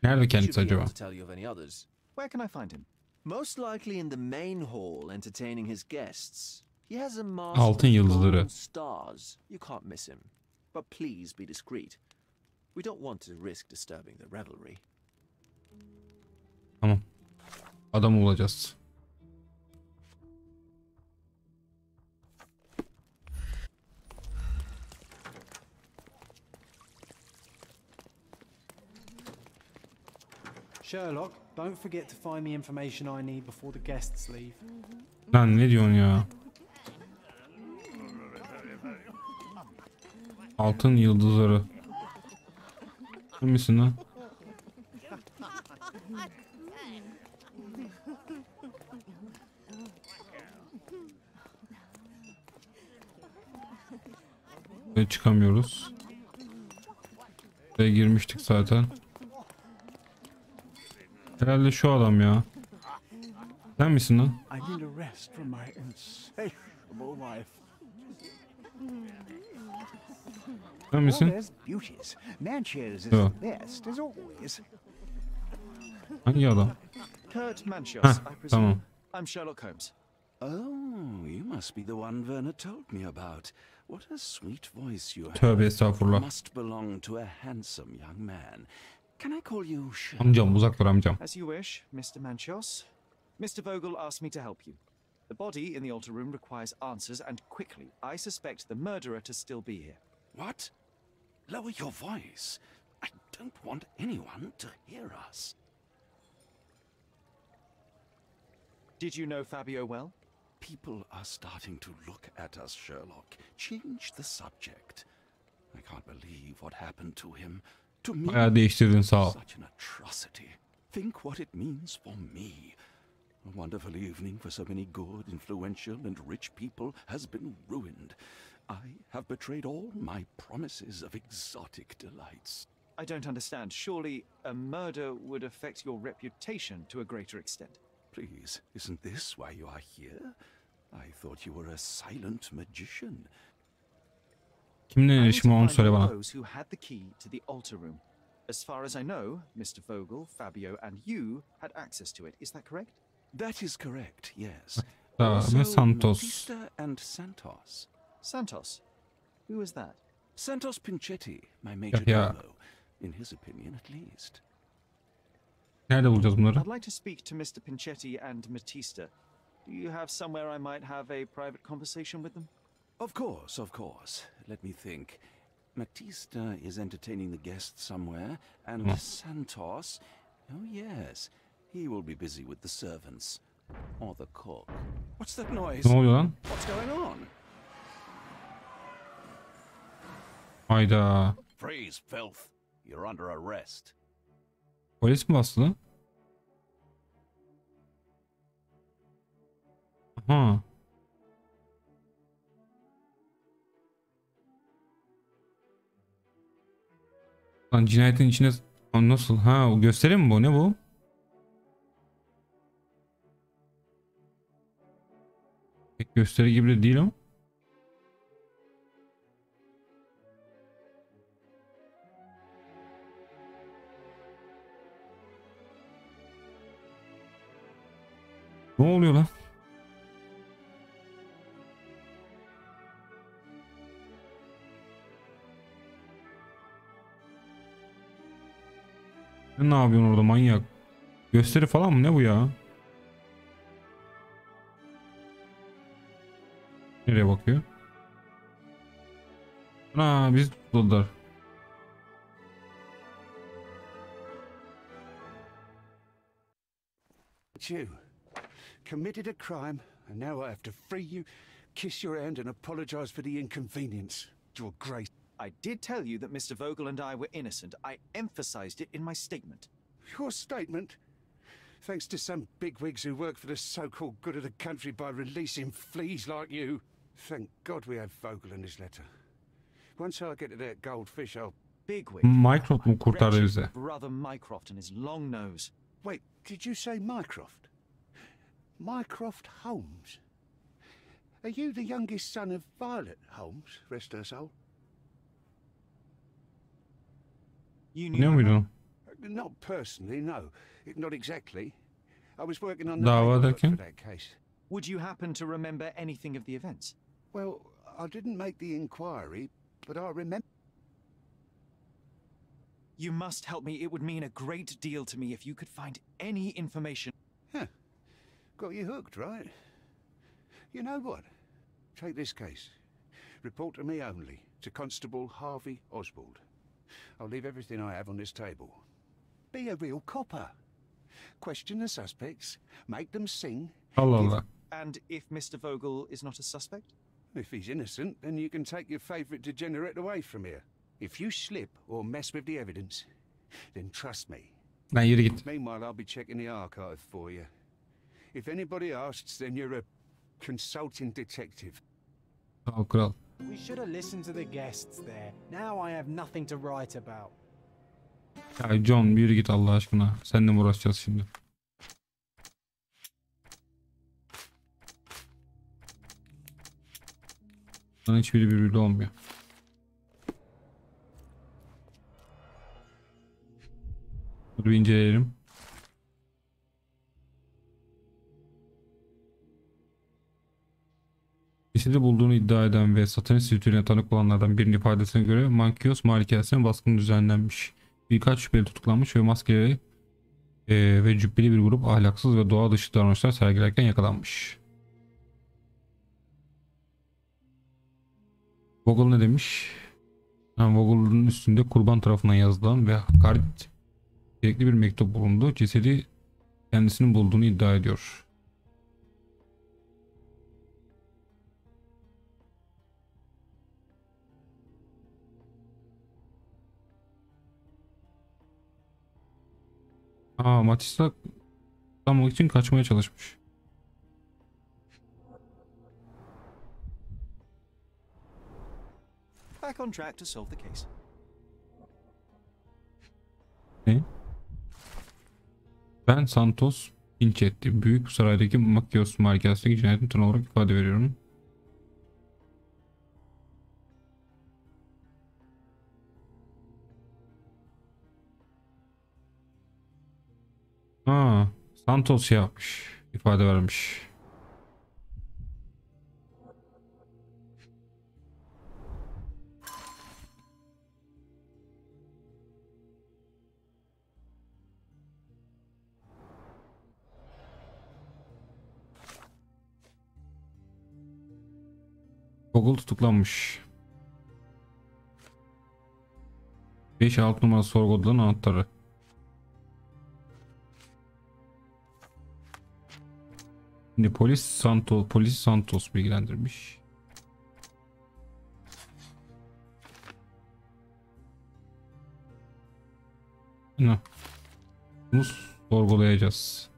Nerede He kendisi should be able acaba? to tell you of any others. Where can I find him? Most likely in the main hall, entertaining his guests. He has a mask Altın of yıldızları. golden stars. You can't miss him. But please be discreet. We don't want to risk disturbing the revelry. Tamam. Adam olacağız. Sherlock, don't forget to find the information I need before the guests leave. Lan ne diyorsun ya? Altın yıldızları. Sen misin lan? Ve çıkamıyoruz. Ve girmiştik zaten. Herhalde şu adam ya. Sen misin lan? I need a rest from my insatiable life. Sen Oh, misin? there's beauties. Manches is Yeah. the best, as always. Hangi adam? Kurt Manchios, Heh, I presume. tamam. I'm Sherlock Holmes. Oh, you must be the one Werner told me about. What a sweet voice you have. Tövbe estağfurullah. Must belong to a handsome young man. Can I call you Sherlock? Amcam uzak dur amcam. As you wish, Mr. Manchios. Mr. Vogel asked me to help you. The body in the altar room requires answers, and quickly. I suspect the murderer to still be here. What? Lower your voice. I don't want anyone to hear us. Did you know Fabio well? People are starting to look at us, Sherlock. Change the subject. I can't believe what happened to him. To me, Bayağı değiştirdin sağ ol. such an atrocity. Think what it means for me. A wonderful evening for so many good, influential, and rich people has been ruined. I have betrayed all my promises of exotic delights. I don't understand. Surely a murder would affect your reputation to a greater extent. Please, isn't this why you are here? I thought you were a silent magician. Kiminle I need to yaşıma onu find söyle all bana. those who had the key to the altar room. As far as I know, Mr. Vogel, Fabio, and you had access to it. Is that correct? That is correct, yes. Ve Santos. Matista and Santos. Santos. Who is that? Santos Pinchetti, my major ya. domo. In his opinion, at least. Nerede bulacağız bunları? I'd like to speak to Mr. Pinchetti and Matista. Do you have somewhere I might have a private conversation with them? Of course, of course. Let me think. Matista is entertaining the guests somewhere, and Santos... Oh, yes. He will be busy with the servants. Or the cook. What's that noise? Ne oluyor lan? What's going on? Hayda. Freeze, filth. You're under arrest. Polis mi bastı lan? Aha. Lan cinayetin içine... Lan nasıl? Ha, o gösteri mi bu? Ne bu? Pek gösteri gibi de değil ama. Ne oluyor lan? Ne yapıyorsun orada manyak? Gösteri falan mı? Ne bu ya? Nereye bakıyor? Ana biz tutuldular. You committed a crime, and now I have to free you, kiss your hand, and apologize for the inconvenience. Your Grace. I did tell you that Mr. Vogel and I were innocent. I emphasized it in my statement. Your statement? Thanks to some bigwigs who work for the so-called good of the country by releasing fleas like you. Thank God we have Vogel in his letter. Once I get to that goldfish, I'll... Bigwig. Mycroft mu kurtardı Wretched bizi? brother Mycroft and his long nose. Wait, did you say Mycroft? Mycroft Holmes? Are you the youngest son of Violet Holmes, rest her soul? You Ne knew muydun? Not personally, no. Not exactly. I was working on the Dava paperwork derken? for that case. Would you happen to remember anything of the events? Well, I didn't make the inquiry, but I remember... You must help me. It would mean a great deal to me if you could find any information. Huh. Got you hooked, right? You know what? Take this case. Report to me only, to Constable Harvey Oswald. I'll leave everything I have on this table. Be a real copper. Question the suspects, make them sing. Allah Allah. And if Mr. Vogel is not a suspect? If he's innocent, then you can take your favourite degenerate away from here. If you slip or mess with the evidence, then trust me. Lan yürü git. Meanwhile, I'll be checking the archive for you. If anybody asks, then you're a consulting detective. Sağ ol kral. We should have listened to the guests there. Now I have nothing to write about. Ya John bir yürü git Allah aşkına. Seninle mi uğraşacağız şimdi? Lan hiçbiri birbiriyle olmuyor. Dur bir inceleyelim. Cesedi bulduğunu iddia eden ve satanist ritüeline tanık olanlardan birinin ifadesine göre Mankios malikasına baskın düzenlenmiş. Birkaç şüpheli tutuklanmış ve maskeli ve cübbeli bir grup ahlaksız ve doğa dışı davranışlar sergilerken yakalanmış. Vogel ne demiş? Vogel'ın üstünde kurban tarafından yazılan ve hakaret gerekli bir mektup bulundu. Cesedi kendisinin bulduğunu iddia ediyor. Matista tutulmak için kaçmaya çalışmış. Back on track to solve the case. Ne? Ben Santos İnç etti. Büyük saraydaki Makyos markasındaki cinayetin tanı olarak ifade veriyorum. Ha, Santos şey yapmış. İfade vermiş. Google tutuklanmış. 5-6 numara sorgu odalarının anahtarı. Şimdi polis Santos bilgilendirmiş. Ne? Bunu sorgulayacağız.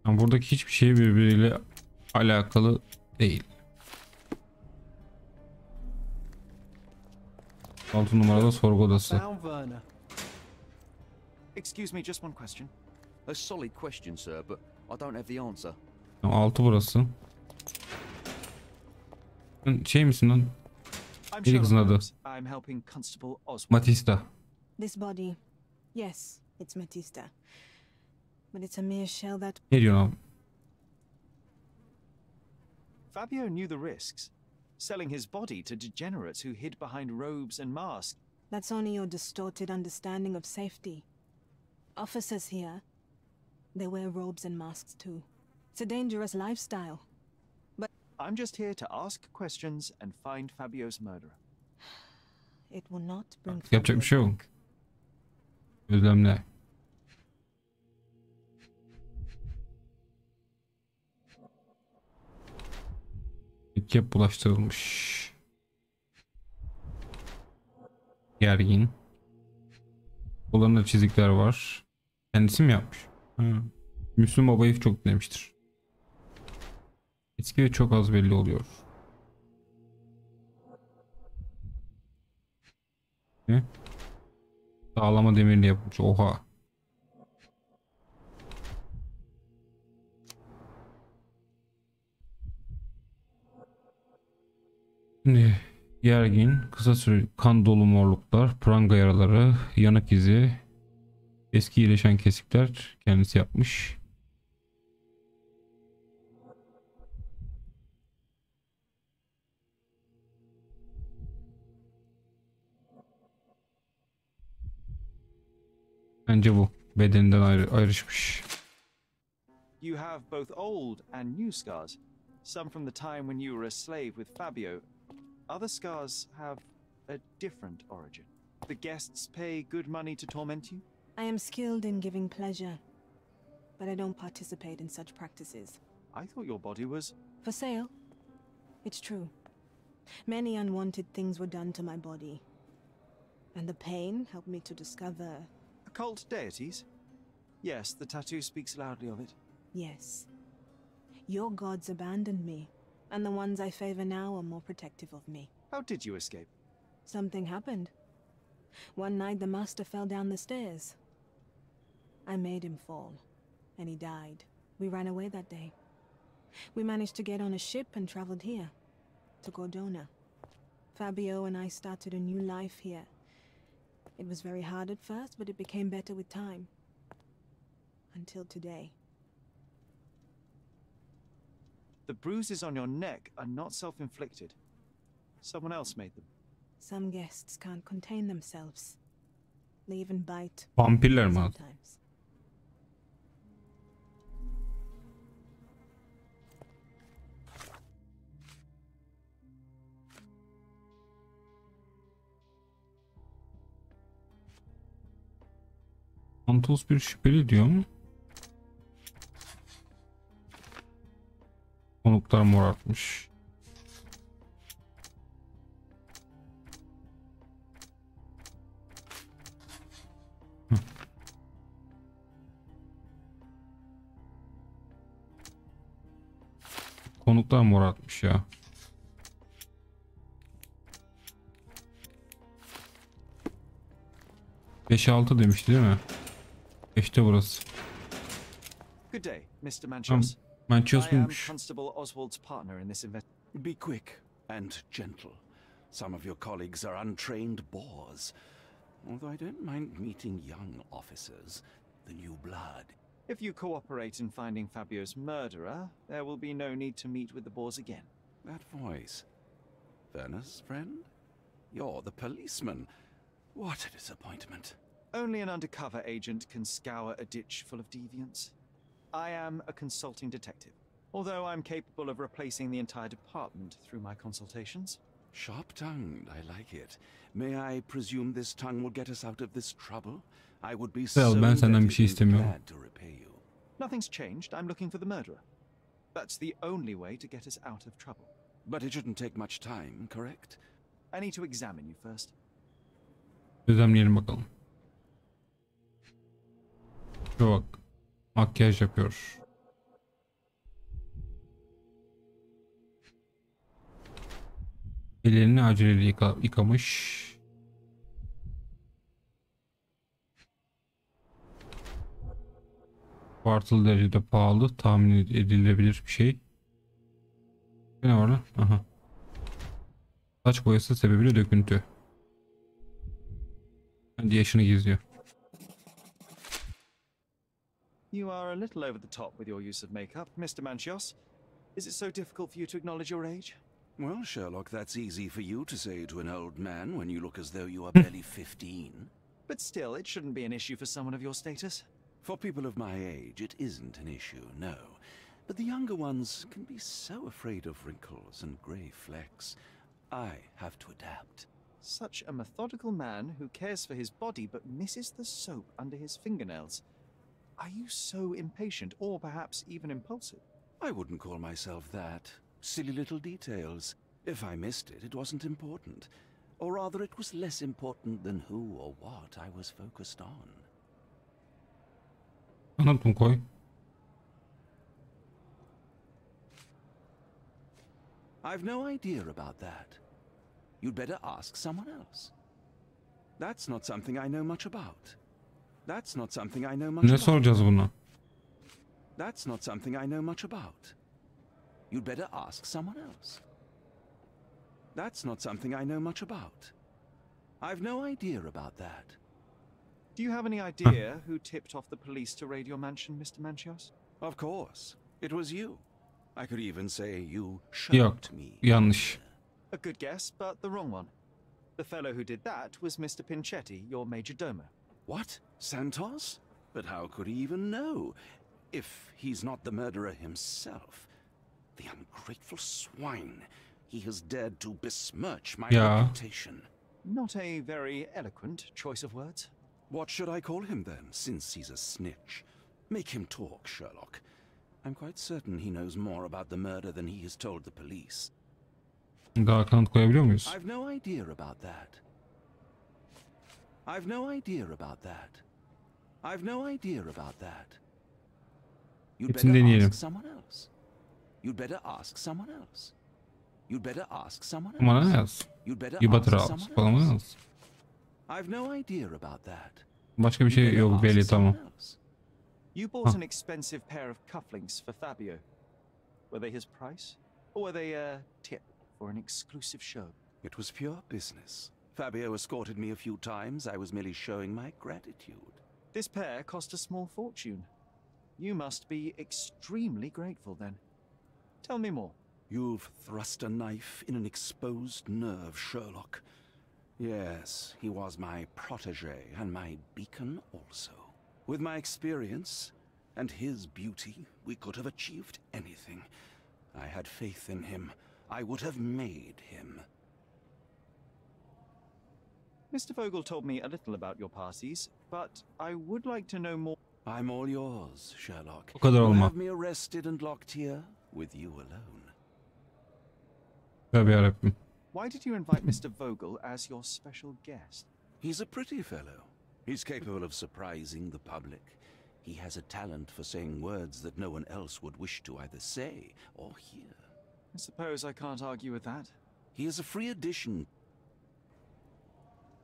Yani buradaki hiçbir şey birbiriyle alakalı değil. 6 numarada sorgu odası. Found Werner. Excuse me, just one question. A solid question, sir, but I don't have the answer. 6 burası. Sen şey misin lan? I'm Neydi Sherlock kızın adı? Holmes. I'm helping Constable Oswald. Matista. This body, yes, it's Matista. But it's a mere shell that. Ne diyorsun abi? Fabio knew the risks, selling his body to degenerates who hid behind robes and masks. That's only your distorted understanding of safety. Officers here, they wear robes and masks too. It's a dangerous lifestyle. I'm just here to ask questions and find Fabio's murderer. It will not bring. Yapacak Fabio bir şey yok. back. Gözlemle. Kep bulaştırılmış. Gergin. Kollarında çizikler var. Kendisi mi yapmış? Ha. Müslüm Baba'yı çok demiştir. Eski ve çok az belli oluyor. Ne? Sağlama demirle yapmış. Oha. Şimdi gergin, kısa süre kan dolu morluklar, pranga yaraları, yanık izi, eski iyileşen kesikler kendisi yapmış. Bence bu. Bedeninden ayrışmış. You have both old and new scars. Some from the time when you were a slave with Fabio. Other scars have a different origin. The guests pay good money to torment you? I am skilled in giving pleasure, but I don't participate in such practices. I thought your body was... For sale? It's true. Many unwanted things were done to my body. And the pain helped me to discover... Occult deities? Yes, the tattoo speaks loudly of it. Yes. Your gods abandoned me, and the ones I favor now are more protective of me. How did you escape? Something happened. One night the master fell down the stairs. I made him fall, and he died. We ran away that day. We managed to get on a ship and traveled here, to Gordona. Fabio and I started a new life here. It was very hard at first, but it became better with time. Until today. The bruises on your neck are not self-inflicted. Someone else made them. Some guests can't contain themselves. They even bite. Vampirler mi? Sometimes. Santos bir şüpheli diyor mu? Konuklar morartmış. konuklar mor atmış ya. Beş altı demişti değil mi? 5'te burası. Good day, Mr. Tamam. Manchos. Manchos I am muymuş? Constable Oswald's partner in this invest. Be quick and gentle. Some of your colleagues are untrained bores. Although I don't mind meeting young officers, the new blood. If you cooperate in finding Fabio's murderer, there will be no need to meet with the Boers again. That voice. Werner's friend? You're the policeman. What a disappointment. Only an undercover agent can scour a ditch full of deviants. I am a consulting detective, although I'm capable of replacing the entire department through my consultations. Sharp-tongued, I like it. May I presume this tongue will get us out of this trouble? I would be Well, so ben senden bir şey indebted and istemiyorum. glad to repay you. Nothing's changed. I'm looking for the murderer. That's the only way to get us out of trouble. But it shouldn't take much time, correct? I need to examine you first. Gözlemleyelim bakalım. Şu bak. Makyaj yapıyor. Ellerini aceleyle yıkamış. Abartılı derecede pahalı, tahmin edilebilir bir şey. Ne var lan? Aha. Saç boyası sebebiyle döküntü. Bence yaşını gizliyor. You are a little over the top with your use of makeup, Mr. Manchios. Is it so difficult for you to acknowledge your age? Well, Sherlock, that's easy for you to say to an old man when you look as though you are barely 15. But still, it shouldn't be an issue for someone of your status. For people of my age, it isn't an issue, no. But the younger ones can be so afraid of wrinkles and grey flecks. I have to adapt. Such a methodical man who cares for his body but misses the soap under his fingernails. Are you so impatient, or perhaps even impulsive? I wouldn't call myself that. Silly little details. If I missed it, it wasn't important. Or rather, it was less important than who or what I was focused on. Anlattım koy. I've no idea about that. You'd better ask someone else. That's not something I know much about. That's not something I know much Ne about. soracağız buna? That's not something I know much about. You'd better ask someone else. That's not something I know much about. I've no idea about that. Do you have any idea who tipped off the police to raid your mansion, Mr. Manchios? Of course. It was you. I could even say you Yok. shocked me. Yanlış. A good guess, but the wrong one. The fellow who did that was Mr. Pinchetti, your major domo. What? Santos? But how could he even know? If he's not the murderer himself. The ungrateful swine. He has dared to besmirch my reputation. Not a very eloquent choice of words. What should I call him then, since he's a snitch? Make him talk, Sherlock. I'm quite certain he knows more about the murder than he has told the police. Daha kanıt koyabiliyor muyuz? I've no idea about that. I've no idea about that. I've no idea about that. You'd Hepsini better deneyelim. ask someone else. You'd better ask someone else. You'd better ask someone Bana else. ne yaz? You'd better Bahadır ask abi someone falan else. yaz. I've no idea about that. Başka bir You'd şey better yok ask belli someone tamam. else. You bought an expensive pair of cufflinks for Fabio. Were they his price? Or were they a tip for an exclusive show? It was pure business. Fabio escorted me a few times. I was merely showing my gratitude. This pair cost a small fortune. You must be extremely grateful then. Tell me more. You've thrust a knife in an exposed nerve, Sherlock. Yes, he was my protege and my beacon also. With my experience and his beauty, we could have achieved anything. I had faith in him. I would have made him. Mr. Vogel told me a little about your parties, but I would like to know more. I'm all yours, Sherlock. O kadar You olma. have me arrested and locked here with you alone. Tabii yarabbim. Why did you invite Mr. Vogel as your special guest? He's a pretty fellow. He's capable of surprising the public. He has a talent for saying words that no one else would wish to either say or hear. I suppose I can't argue with that. He is a free addition.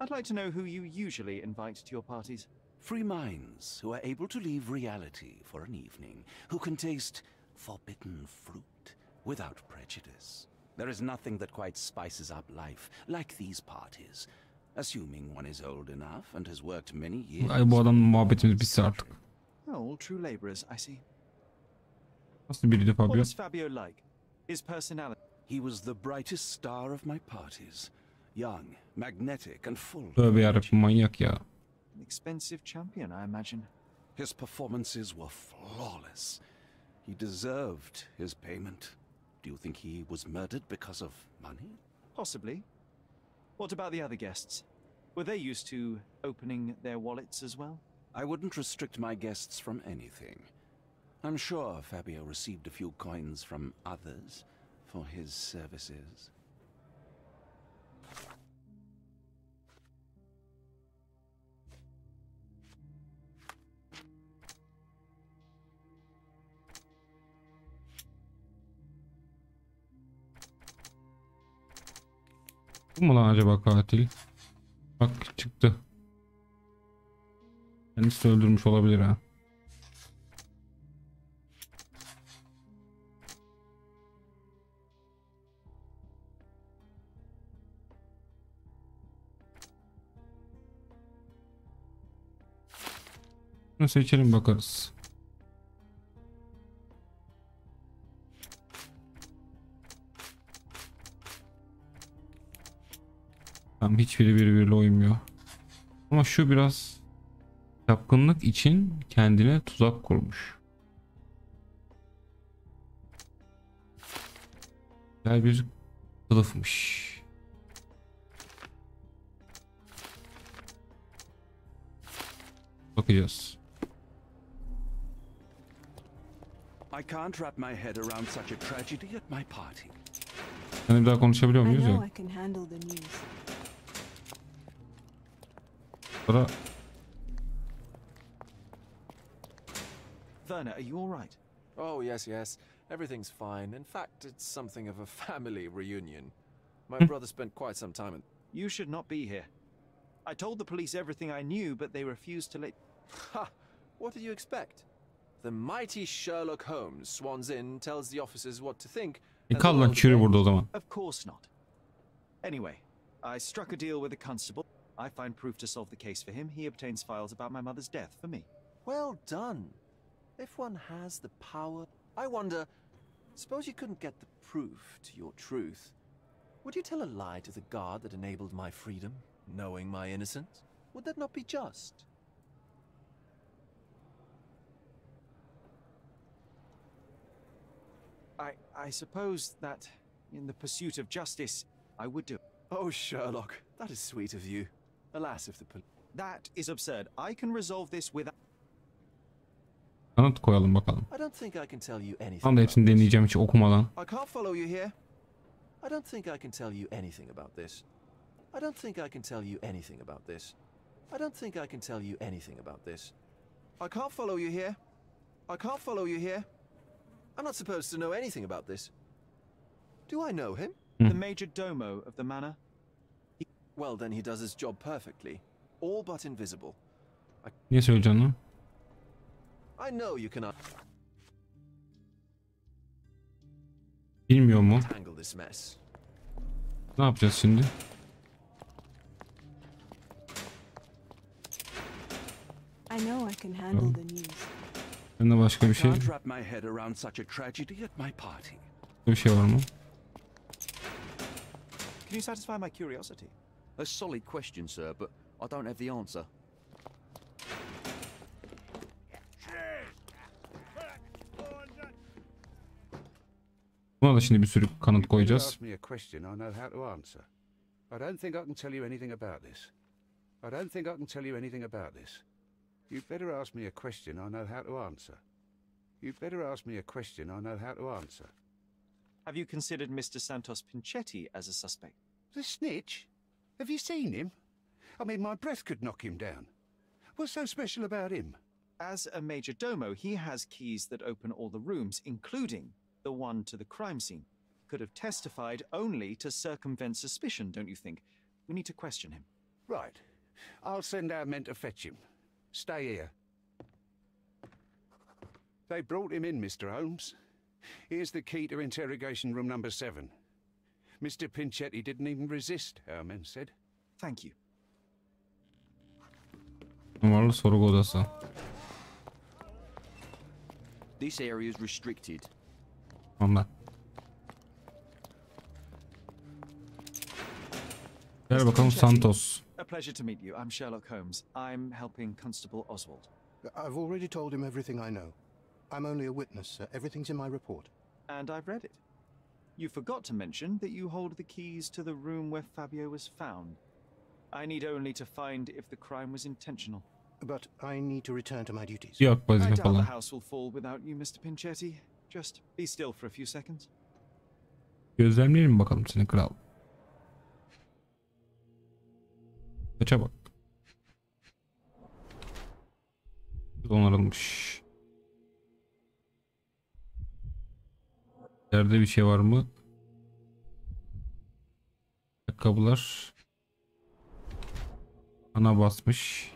I'd like to know who you usually invite to your parties. Free minds who are able to leave reality for an evening, who can taste forbidden fruit without prejudice. There is nothing that quite spices up life like these parties, assuming one is old enough and has worked many years. Ay bu adamın muhabbetimiz bitse artık. Oh, all true laborers, I see. Nasıl biriydi What Fabio? was Fabio like? His personality? He was the brightest star of my parties. Young, magnetic, and full of Tövbe energy. yarabbim, manyak ya. An expensive champion, I imagine. His performances were flawless. He deserved his payment. Do you think he was murdered because of money? Possibly. What about the other guests? Were they used to opening their wallets as well? I wouldn't restrict my guests from anything. I'm sure Fabio received a few coins from others for his services. Bu mu lan acaba katil? Bak çıktı. Kendisi öldürmüş olabilir ha. Bunu seçelim bakarız. Tamam, hiçbiri birbiriyle uymuyor. Ama şu biraz çapkınlık için kendine tuzak kurmuş. Güzel bir kılıfmış. Bakacağız. I can't wrap my head around such a tragedy at my party. Hani bir daha konuşabiliyor I muyuz know ya? I can handle the news. Sonra Werner, are you all right? Oh, yes, yes. Everything's fine. In fact, it's something of a family reunion. My brother spent quite some time in... You should not be here. I told the police everything I knew, but they refused to let... Ha! What did you expect? The mighty Sherlock Holmes swans in, tells the officers what to think... kal lan çürü burada o zaman. Of course not. Anyway, I struck a deal with the constable. I find proof to solve the case for him. He obtains files about my mother's death for me. Well done. If one has the power... I wonder, suppose you couldn't get the proof to your truth. Would you tell a lie to the guard that enabled my freedom, knowing my innocence? Would that not be just? I suppose that, in the pursuit of justice, I would do. Oh, Sherlock, that is sweet of you. Alas, if the police... That is absurd. I can resolve this without... Kanıt koyalım bakalım. I don't think I can tell you anything. Ben de hepsini deneyeceğim hiç okumadan. I can't follow you here. I don't think I can tell you anything about this. I don't think I can tell you anything about this. I don't think I can tell you anything about this. I can't follow you here. I can't follow you here. I'm not supposed to know anything about this. Do I know him? The major domo of the manor. Well, then he does his job perfectly. All but invisible. Niye söyleyeceksin lan? I know you cannot Bilmiyor mu? tangle this mess. Ne yapacağız şimdi? I know I can handle the news. Bende başka bir şey. Can't wrap my head around such a tragedy at my party. Bir şey var mı? Can you satisfy my curiosity? A solid question, sir, but I don't have the answer. Buna da şimdi bir sürü kanıt koyacağız. Ask me a question I know how to answer. I don't think I can tell you anything about this. I don't think I can tell you anything about this. You'd better ask me a question I know how to answer. You'd better ask me a question I know how to answer. Have you considered Mr. Santos Pinchetti as a suspect? The snitch? Have you seen him? I mean, my breath could knock him down. What's so special about him? As a major domo, he has keys that open all the rooms, including the one to the crime scene. could have testified only to circumvent suspicion, don't you think? We need to question him. Right. I'll send our men to fetch him. Stay here. They brought him in, Mr. Holmes. Here's the key to interrogation room number 7. Mr. Pinchetti didn't even resist, our men said. Thank you. Numaralı sorgu odası. This area is restricted. Ondan. Gel bakalım Santos. A pleasure to meet you. I'm Sherlock Holmes. I'm helping Constable Oswald. I've already told him everything I know. I'm only a witness, sir. Everything's in my report. And I've read it. You forgot to mention that you hold the keys to the room where Fabio was found. I need only to find if the crime was intentional. But I need to return to my duties. Yok I vazife doubt the falan. house will fall without you, Mr. Pinchetti. Just be still for a few seconds. Gözlemleyelim bakalım seni kral. Kaça bak. Onarılmış. Yerde bir şey var mı? Ayakkabılar. Ana basmış.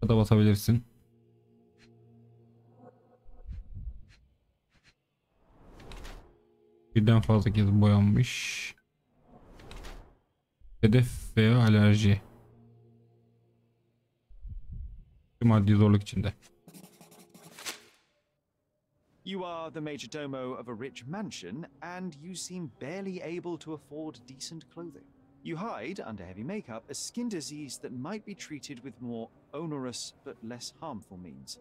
Ya da basabilirsin. Birden fazla kez boyanmış. Hedef veya alerji. Maddi zorluk içinde. You are the majordomo of a rich mansion, and you seem barely able to afford decent clothing. You hide under heavy makeup a skin disease that might be treated with more onerous but less harmful means.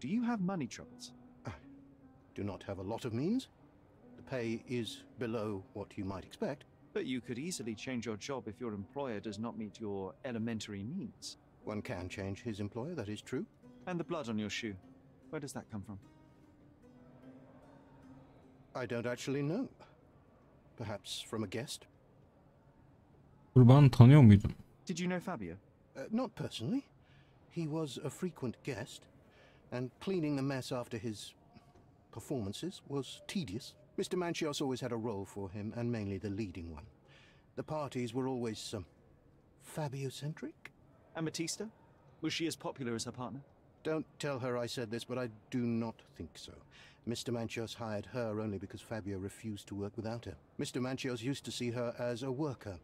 Do you have money troubles? I do not have a lot of means. The pay is below what you might expect. But you could easily change your job if your employer does not meet your elementary needs. One can change his employer, that is true. And the blood on your shoe, where does that come from? I don't actually know. Perhaps from a guest? Kurbanı tanıyor muydun? Did you know Fabio? Not personally. He was a frequent guest, and cleaning the mess after his performances was tedious. Mr. Manchios always had a role for him, and mainly the leading one. The parties were always Fabio-centric. And Batista? Was she as popular as her partner? Don't tell her I said this, but I do not think so. Mr. Manchios hired her only because Fabio refused to work without her. Mr. Manchios used to see her as a worker.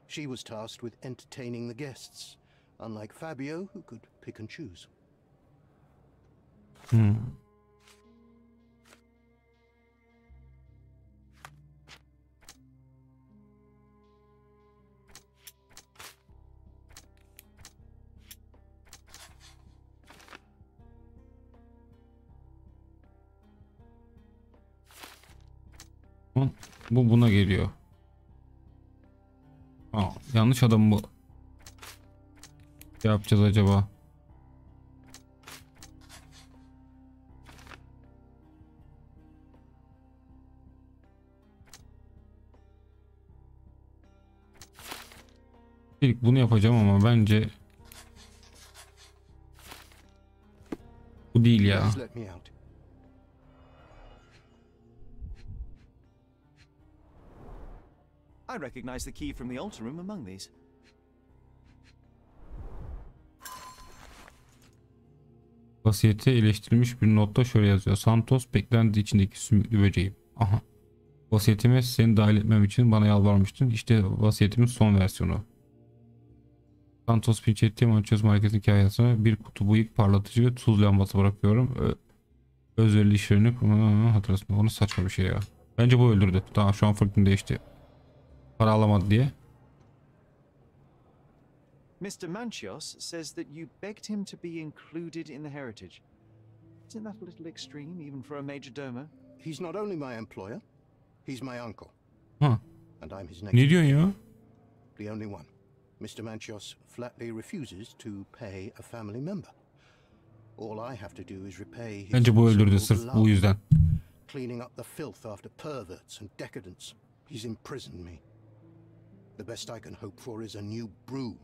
She was tasked with entertaining the guests, unlike Fabio, who could pick and choose. Bu buna geliyor. Aa, yanlış adam mı? Ne yapacağız acaba? İlk bunu yapacağım ama bence bu değil ya. Please let me out. I recognize the key from the altar room among these. Vasiyeti eleştirilmiş bir notta şöyle yazıyor. Santos beklenti içindeki sümüklü böceğim. Aha. Vasiyetime seni dahil etmem için bana yalvarmıştın. İşte vasiyetimin son versiyonu. Santos Pinchetti Manchos marketin hikayesine bir kutu bıyık parlatıcı ve tuz lambası bırakıyorum. Özverili işlerini hatırlasın. Onu saçma bir şey ya. Bence bu öldürdü. Tamam, şu an fırtın değişti. Para alamadı diye. Mr. Manchios says that you begged him to be included in the heritage. Isn't that a little extreme, even for a majordomo? He's not only my employer, he's my uncle. Ha. And I'm his next. Ne diyorsun ya? The only one. Mr. Manchios flatly refuses to pay a family member. All I have to do is repay his Bence bu öldürdü so-called sırf love, bu yüzden. cleaning up the filth after perverts and decadents. He's imprisoned me. The best I can hope for is a new broom.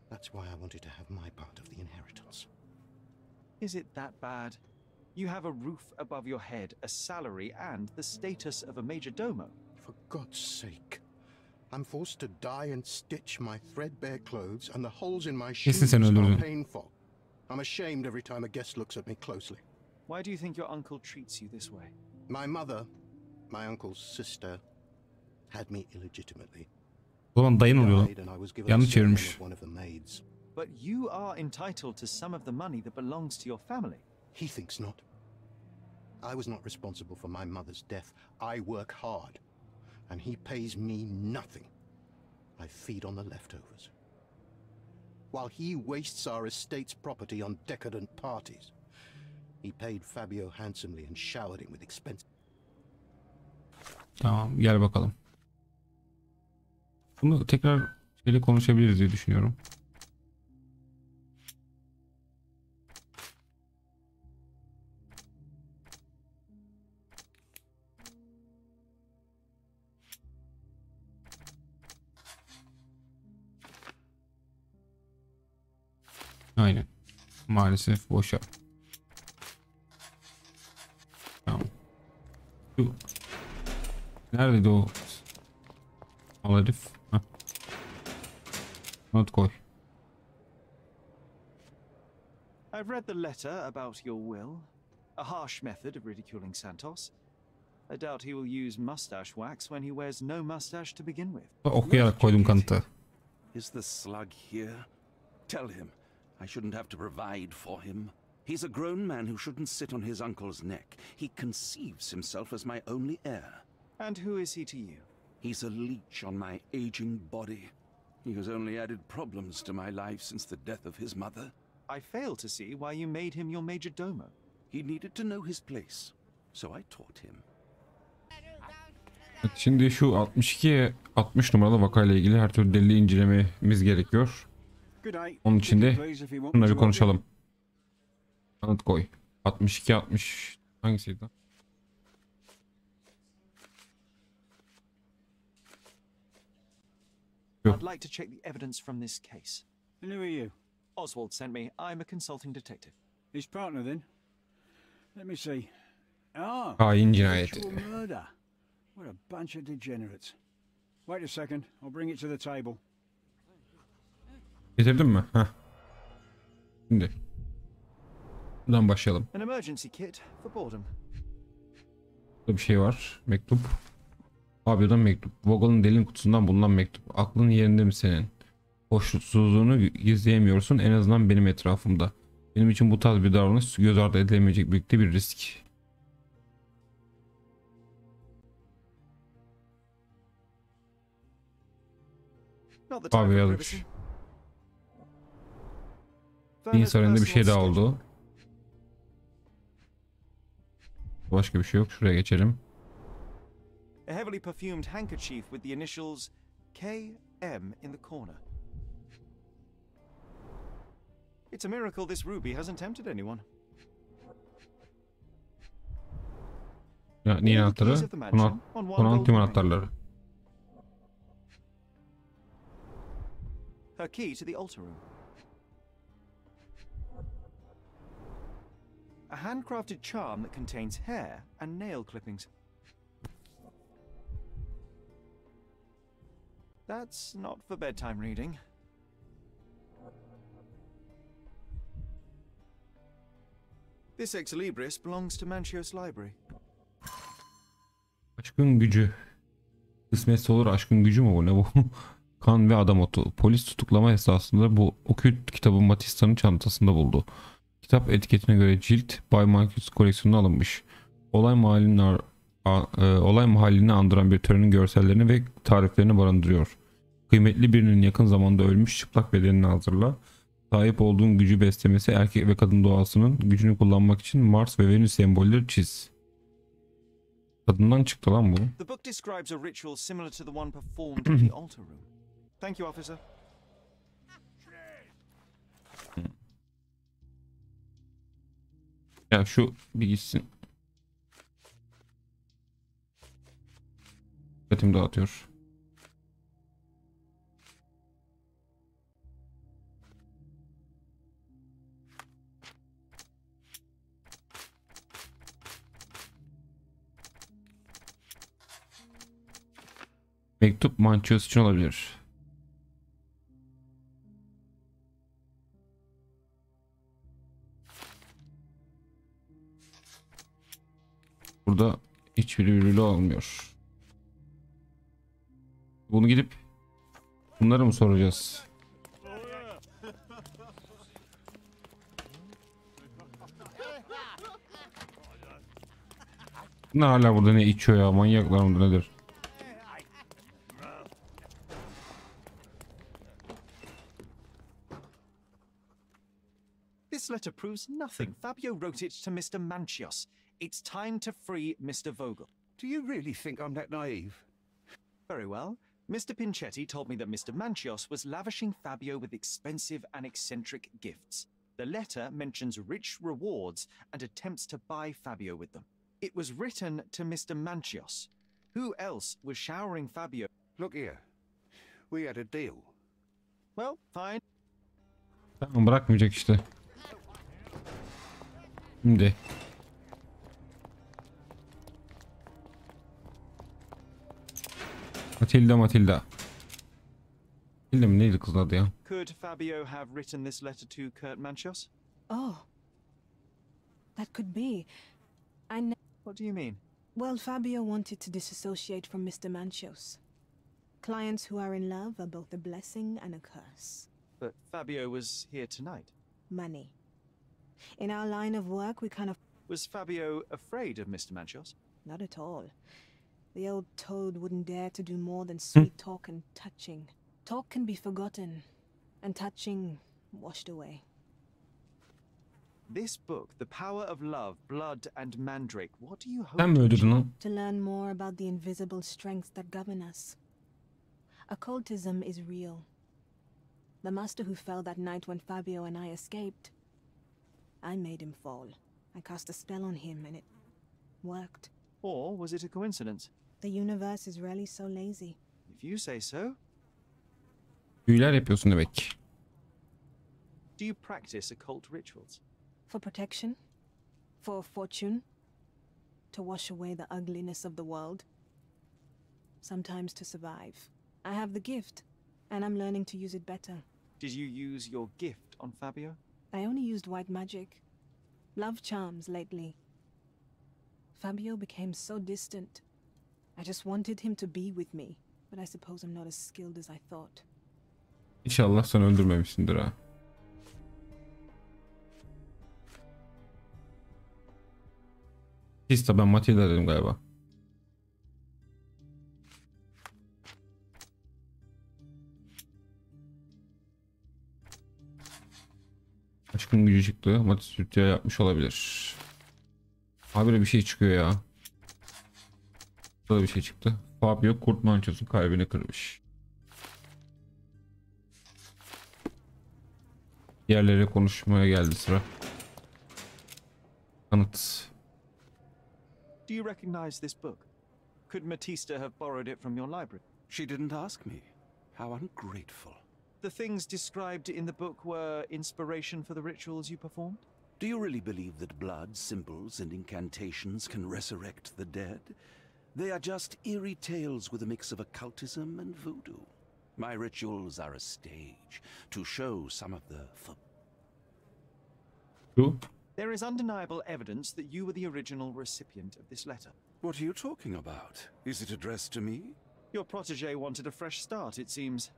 That's why I wanted to have my part of the inheritance. Is it that bad? You have a roof above your head, a salary, and the status of a major domo. For God's sake. I'm forced to dye and stitch my threadbare clothes, and the holes in my shoes are painful. I'm ashamed every time a guest looks at me closely. Why do you think your uncle treats you this way? My mother, my uncle's sister, had me illegitimately. O zaman dayın oluyor lan. Yanlış çevirmiş. But you are entitled to some of the money that belongs to your family. He thinks not. I was not responsible for my mother's death. I work hard, and he pays me nothing. I feed on the leftovers. While he wastes our estate's property on decadent parties, he paid Fabio handsomely and showered him with expensive... Tamam, gel bakalım. Bunu tekrar şeyle konuşabiliriz diye düşünüyorum. Aynen. Maalesef boşa. Tamam. Şu neredeydi o herif? Not koy. I've read the letter about your will. A harsh method of ridiculing Santos. I doubt he will use mustache wax when he wears no mustache to begin with. Okuyarak koydum kanıtı. Is the slug here? Tell him I shouldn't have to provide for him. He's a grown man who shouldn't sit on his uncle's neck. He conceives himself as my only heir. And who is he to you? He's a leech on my aging body. He has only added problems to my life since the death of his mother. I fail to see why you made him your major domo. He needed to know his place, so I taught him. Evet, şimdi şu 62-60 numaralı vakayla ilgili her türlü delili incelememiz gerekiyor. Onun için de bunları konuşalım. Kanıt koy. 62-60 hangisiydi lan? I'd like to check the evidence from this case. And who are you? Oswald sent me. I'm a consulting detective. His partner, then? Let me see. Ah, Hain cinayeti. actual murder. What a bunch of degenerates. Wait a second. I'll bring it to the table. Getirdin mi? Heh. Şimdi. Buradan başlayalım. An emergency kit for boredom. Burada bir şey var. Mektup. Fabio'dan mektup. Vogel'ın delil kutusundan bulunan mektup. Aklın yerinde mi senin? Hoşnutsuzluğunu gizleyemiyorsun, en azından benim etrafımda. Benim için bu tarz bir davranış göz ardı edilemeyecek büyüklükte bir risk. Abi yazmış. İnsanın bir şey daha oldu. Başka bir şey yok. Şuraya geçelim. A heavily perfumed handkerchief with the initials KM in the corner. It's a miracle this ruby hasn't tempted anyone. Ya, niye anahtarı? Konağın tüm anahtarları. Her key to the altar room. A handcrafted charm that contains hair and nail clippings. That's not for bedtime reading. This ex libris belongs to Manchios Library. Aşkın gücü. Kısmetse olur aşkın gücü mü bu? Ne bu? Kan ve adam otu. Polis tutuklama esnasında bu okült kitabı Matista'nın çantasında buldu. Kitap etiketine göre cilt Bay Marcus koleksiyonuna alınmış. Olay mahallini andıran bir törenin görsellerini ve tariflerini barındırıyor. Kıymetli birinin yakın zamanda ölmüş çıplak bedenini hazırla. Sahip olduğun gücü beslemesi erkek ve kadın doğasının gücünü kullanmak için Mars ve Venüs sembolleri çiz. Kadından çıktı lan bu. The book describes a ritual similar to the one performed in the altar room. Thank you, officer. Ya şu bir gitsin. Dikkatimi dağıtıyor. Mektup Manços için olabilir. Burada hiçbiri birbiriyle olmuyor. Bunu gidip bunları mı soracağız? Ne hala burada ne içiyor ya, manyaklar mıdır nedir? This letter proves nothing. Fabio wrote it to Mr. Manchios. It's time to free Mr. Vogel. Do you really think I'm that naive? Very well. Mr. Pinchetti told me that Mr. Manchios was lavishing Fabio with expensive and eccentric gifts. The letter mentions rich rewards and attempts to buy Fabio with them. It was written to Mr. Manchios. Who else was showering Fabio? Look here. We had a deal. Well, fine. Tamam, bırakmayacak işte. Şimdi. Matilda. Matilda mi neydi kızın adı ya? Could Fabio have written this letter to Kurt Manchios? Oh. That could be. What do you mean? Well, Fabio wanted to disassociate from Mr. Manchios. Clients who are in love are both a blessing and a curse. But Fabio was here tonight. Money. In our line of work, we kind of... Was Fabio afraid of Mr. Manchios? Not at all. The old toad wouldn't dare to do more than sweet talk and touching. Talk can be forgotten, and touching washed away. This book, The Power of Love, Blood and Mandrake, what do you hope Sen mi öldürdün lan? To learn more about the invisible strengths that govern us. Occultism is real. The master who fell that night when Fabio and I escaped, I made him fall. I cast a spell on him and it worked. Or was it a coincidence? The universe is rarely so lazy. If you say so. Büyüler yapıyorsun demek. Do you practice occult rituals? For protection? For fortune? To wash away the ugliness of the world? Sometimes to survive. I have the gift, and I'm learning to use it better. Did you use your gift on Fabio? I only used white magic. Love charms lately. Fabio became so distant. I just wanted him to be with me, but I suppose I'm not as skilled as I thought. İnşallah sen öldürmemişsindir ha. Pista, ben Matilda dedim galiba. Aşkın gücü çıktı. Matis Türkçe yapmış olabilir. Habire bir şey çıkıyor ya. Burada bir şey çıktı. Fabio Kurt Manchos'un kalbini kırmış. Diğerleriyle konuşmaya geldi sıra. Kanıt. Do you recognize this book? Could Matista have borrowed it from your library? She didn't ask me. How ungrateful. The things described in the book were inspiration for the rituals you performed? Do you really believe that blood, symbols, and incantations can resurrect the dead? They are just eerie tales with a mix of occultism and voodoo. My rituals are a stage to show some of the There is undeniable evidence that you were the original recipient of this letter. What are you talking about? Is it addressed to me? Your protege wanted a fresh start, it seems.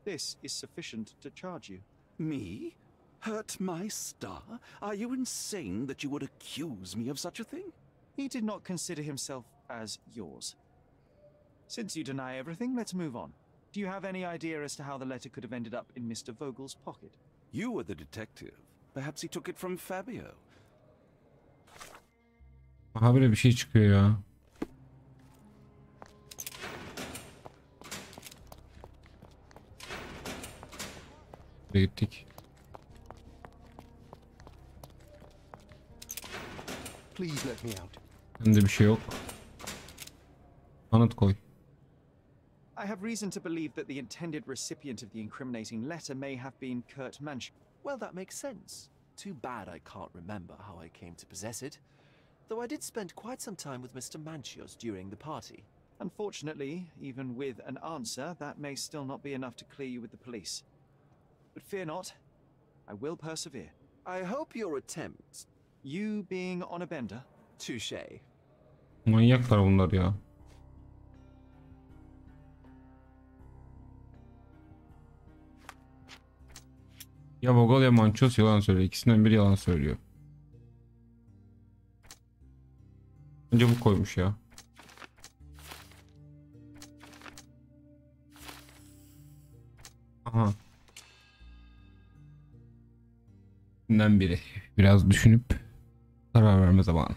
This is sufficient to charge you. Me? Hurt my star? Are you insane that you would accuse me of such a thing? He did not consider himself as yours. Since you deny everything, let's move on. Do you have any idea as to how the letter could have ended up in Mr. Vogel's pocket? You were the detective. Perhaps he took it from Fabio. Habire bir şey çıkıyor ya. Buraya gittik. Please let me out. Bende bir şey yok. Kanıt koy. I have reason to believe that the intended recipient of the incriminating letter may have been Kurt Manchios. Well, that makes sense. Too bad I can't remember how I came to possess it. Though I did spend quite some time with Mr. Manchios during the party. Unfortunately, even with an answer, that may still not be enough to clear you with the police. But fear not, I will persevere. I hope your attempt... You being on a bender? Touché. Manyaklar bunlar ya. Ya Vogel ya Manchos yalan söylüyor. İkisinden biri yalan söylüyor. Bence bu koymuş ya. Aha. İkisinden biri. Biraz düşünüp karar verme zamanı.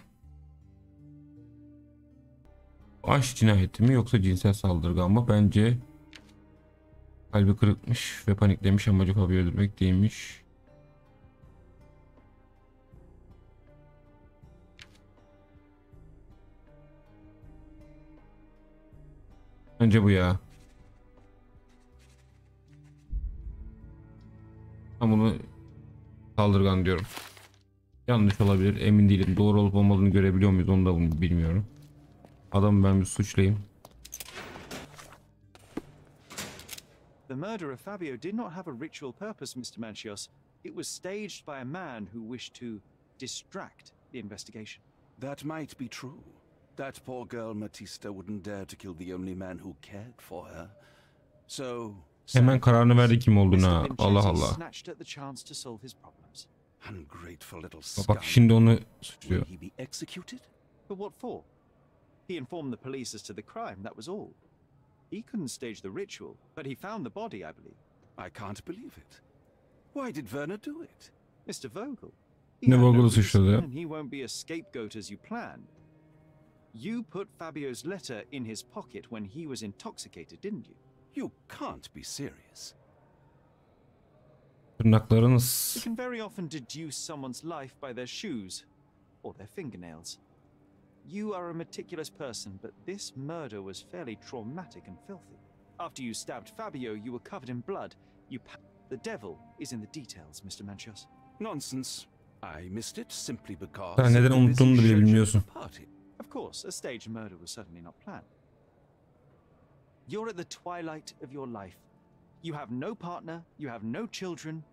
Aşk cinayeti mi yoksa cinsel saldırgan mı? Bence kalbi kırıkmış ve paniklemiş, amacı Fabio'yu öldürmek değilmiş. Bence bu ya. Ben bunu saldırgan diyorum. Yanlış olabilir, emin değilim. Doğru olup olmadığını görebiliyor muyuz onu da bilmiyorum. Adamı ben bir suçlayayım. The murder of Fabio did not have a ritual purpose, Mr. Manchios. It was staged by a man who wished to distract the investigation. That might be true. That poor girl Matista wouldn't dare to kill the only man who cared for her. So... Hemen kararını verdi kim olduğuna. Allah Allah. Snatched at the chance to solve his problems. Ungrateful little Bak şimdi onu suçluyor. Will he be executed? But what for? He informed the police as to the crime, that was all. He couldn't stage the ritual, but he found the body, I believe. I can't believe it. Why did Werner do it? Mr. Vogel. Ne Vogel'u suçladı? And he won't be a scapegoat as you planned. You put Fabio's letter in his pocket when he was intoxicated, didn't you? You can't be serious. Tırnaklarınız. You can very often deduce someone's life by their shoes or their fingernails. You are a meticulous person, but this murder was fairly traumatic and filthy. After you stabbed Fabio, you were covered in blood. The devil is in the details, Mr. Manchios. Nonsense. I missed it simply because... Sen neden unuttuğunu bile bilmiyorsun. Of course, a staged murder was certainly not planned. You're at the twilight of your life. You have no partner, you have no children.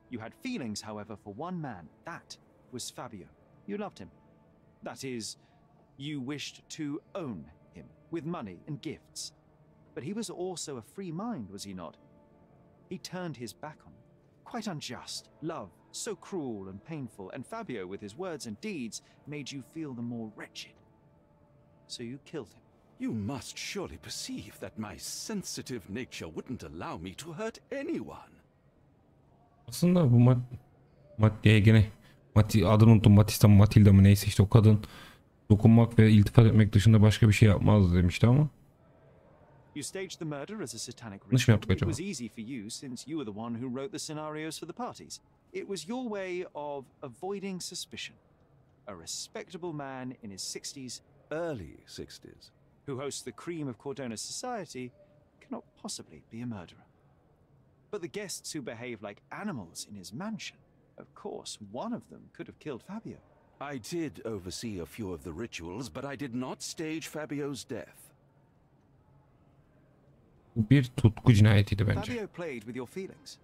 You had feelings, however, for one man. That was Fabio. You loved him. That is, you wished to own him with money and gifts. But he was also a free mind, was he not? He turned his back on you. Quite unjust. Love, so cruel and painful, and Fabio, with his words and deeds, made you feel the more wretched. So you killed him. You must surely perceive that my sensitive nature wouldn't allow me to hurt anyone. Aslında bu maddeye gene adını unuttum, Matista mı Matilda mı neyse işte o kadın dokunmak ve iltifat etmek dışında başka bir şey yapmazdı demişti ama. You staged the murder as a satanic Yanlış mı ritual. yaptık It acaba? was easy for you since you were the one who wrote the scenarios for the parties. It was your way of avoiding suspicion. A respectable man in his 60s, Early 60s. who hosts the cream of Cordona's society, cannot possibly be a murderer. But the guests who behave like animals in his mansion, of course, one of them could have killed Fabio. I did oversee a few of the rituals, but I did not stage Fabio's death. Bu bir tutku cinayetiydi bence. Fabio played with your feelings.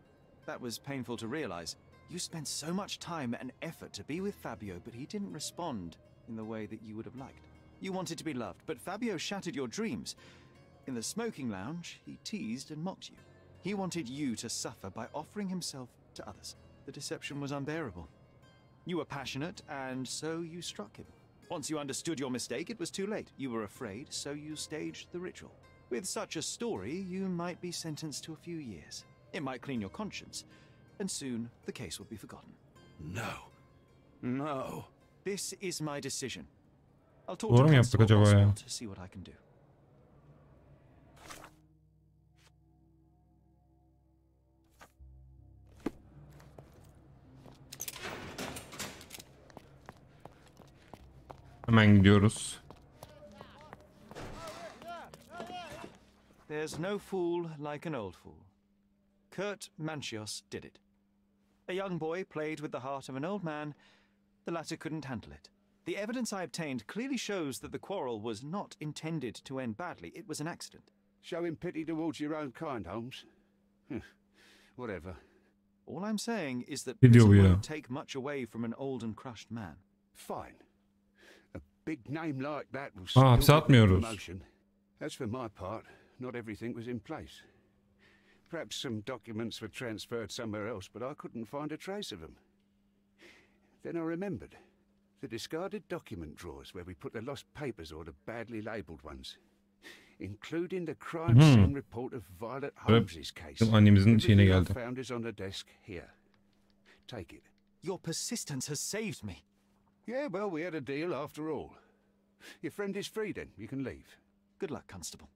That was painful to realize. You spent so much time and effort to be with Fabio, but he didn't respond in the way that you would have liked. You wanted to be loved, but Fabio shattered your dreams. In the smoking lounge, he teased and mocked you. He wanted you to suffer by offering himself to others. The deception was unbearable. You were passionate, and so you struck him. Once you understood your mistake, it was too late. You were afraid, so you staged the ritual. With such a story, you might be sentenced to a few years. It might clean your conscience, and soon the case will be forgotten. No. No. This is my decision. I'll talk Doğru to mu yaptık Constable acaba ya? Oswald to see what I can do. Hemen gidiyoruz. There's no fool like an old fool. Kurt Manchios did it. A young boy played with the heart of an old man. The latter couldn't handle it. The evidence I obtained clearly shows that the quarrel was not intended to end badly. It was an accident. Showing pity towards your own kind, Holmes. Whatever. All I'm saying is that Video prison ya. won't take much away from an old and crushed man. Fine. A big name like that will Ah, still get the satmıyoruz. promotion. As for my part, not everything was in place. Perhaps some documents were transferred somewhere else, but I couldn't find a trace of them. Then I remembered. The discarded document drawers where we put the lost papers or the badly labelled ones. Including the crime scene report of Violet Holmes's case. Bizim annemizin şeyine Everything I geldi. found is on the desk here. Take it. Your persistence has saved me. Yeah, well, we had a deal after all. Your friend is free then. You can leave. Good luck, Constable.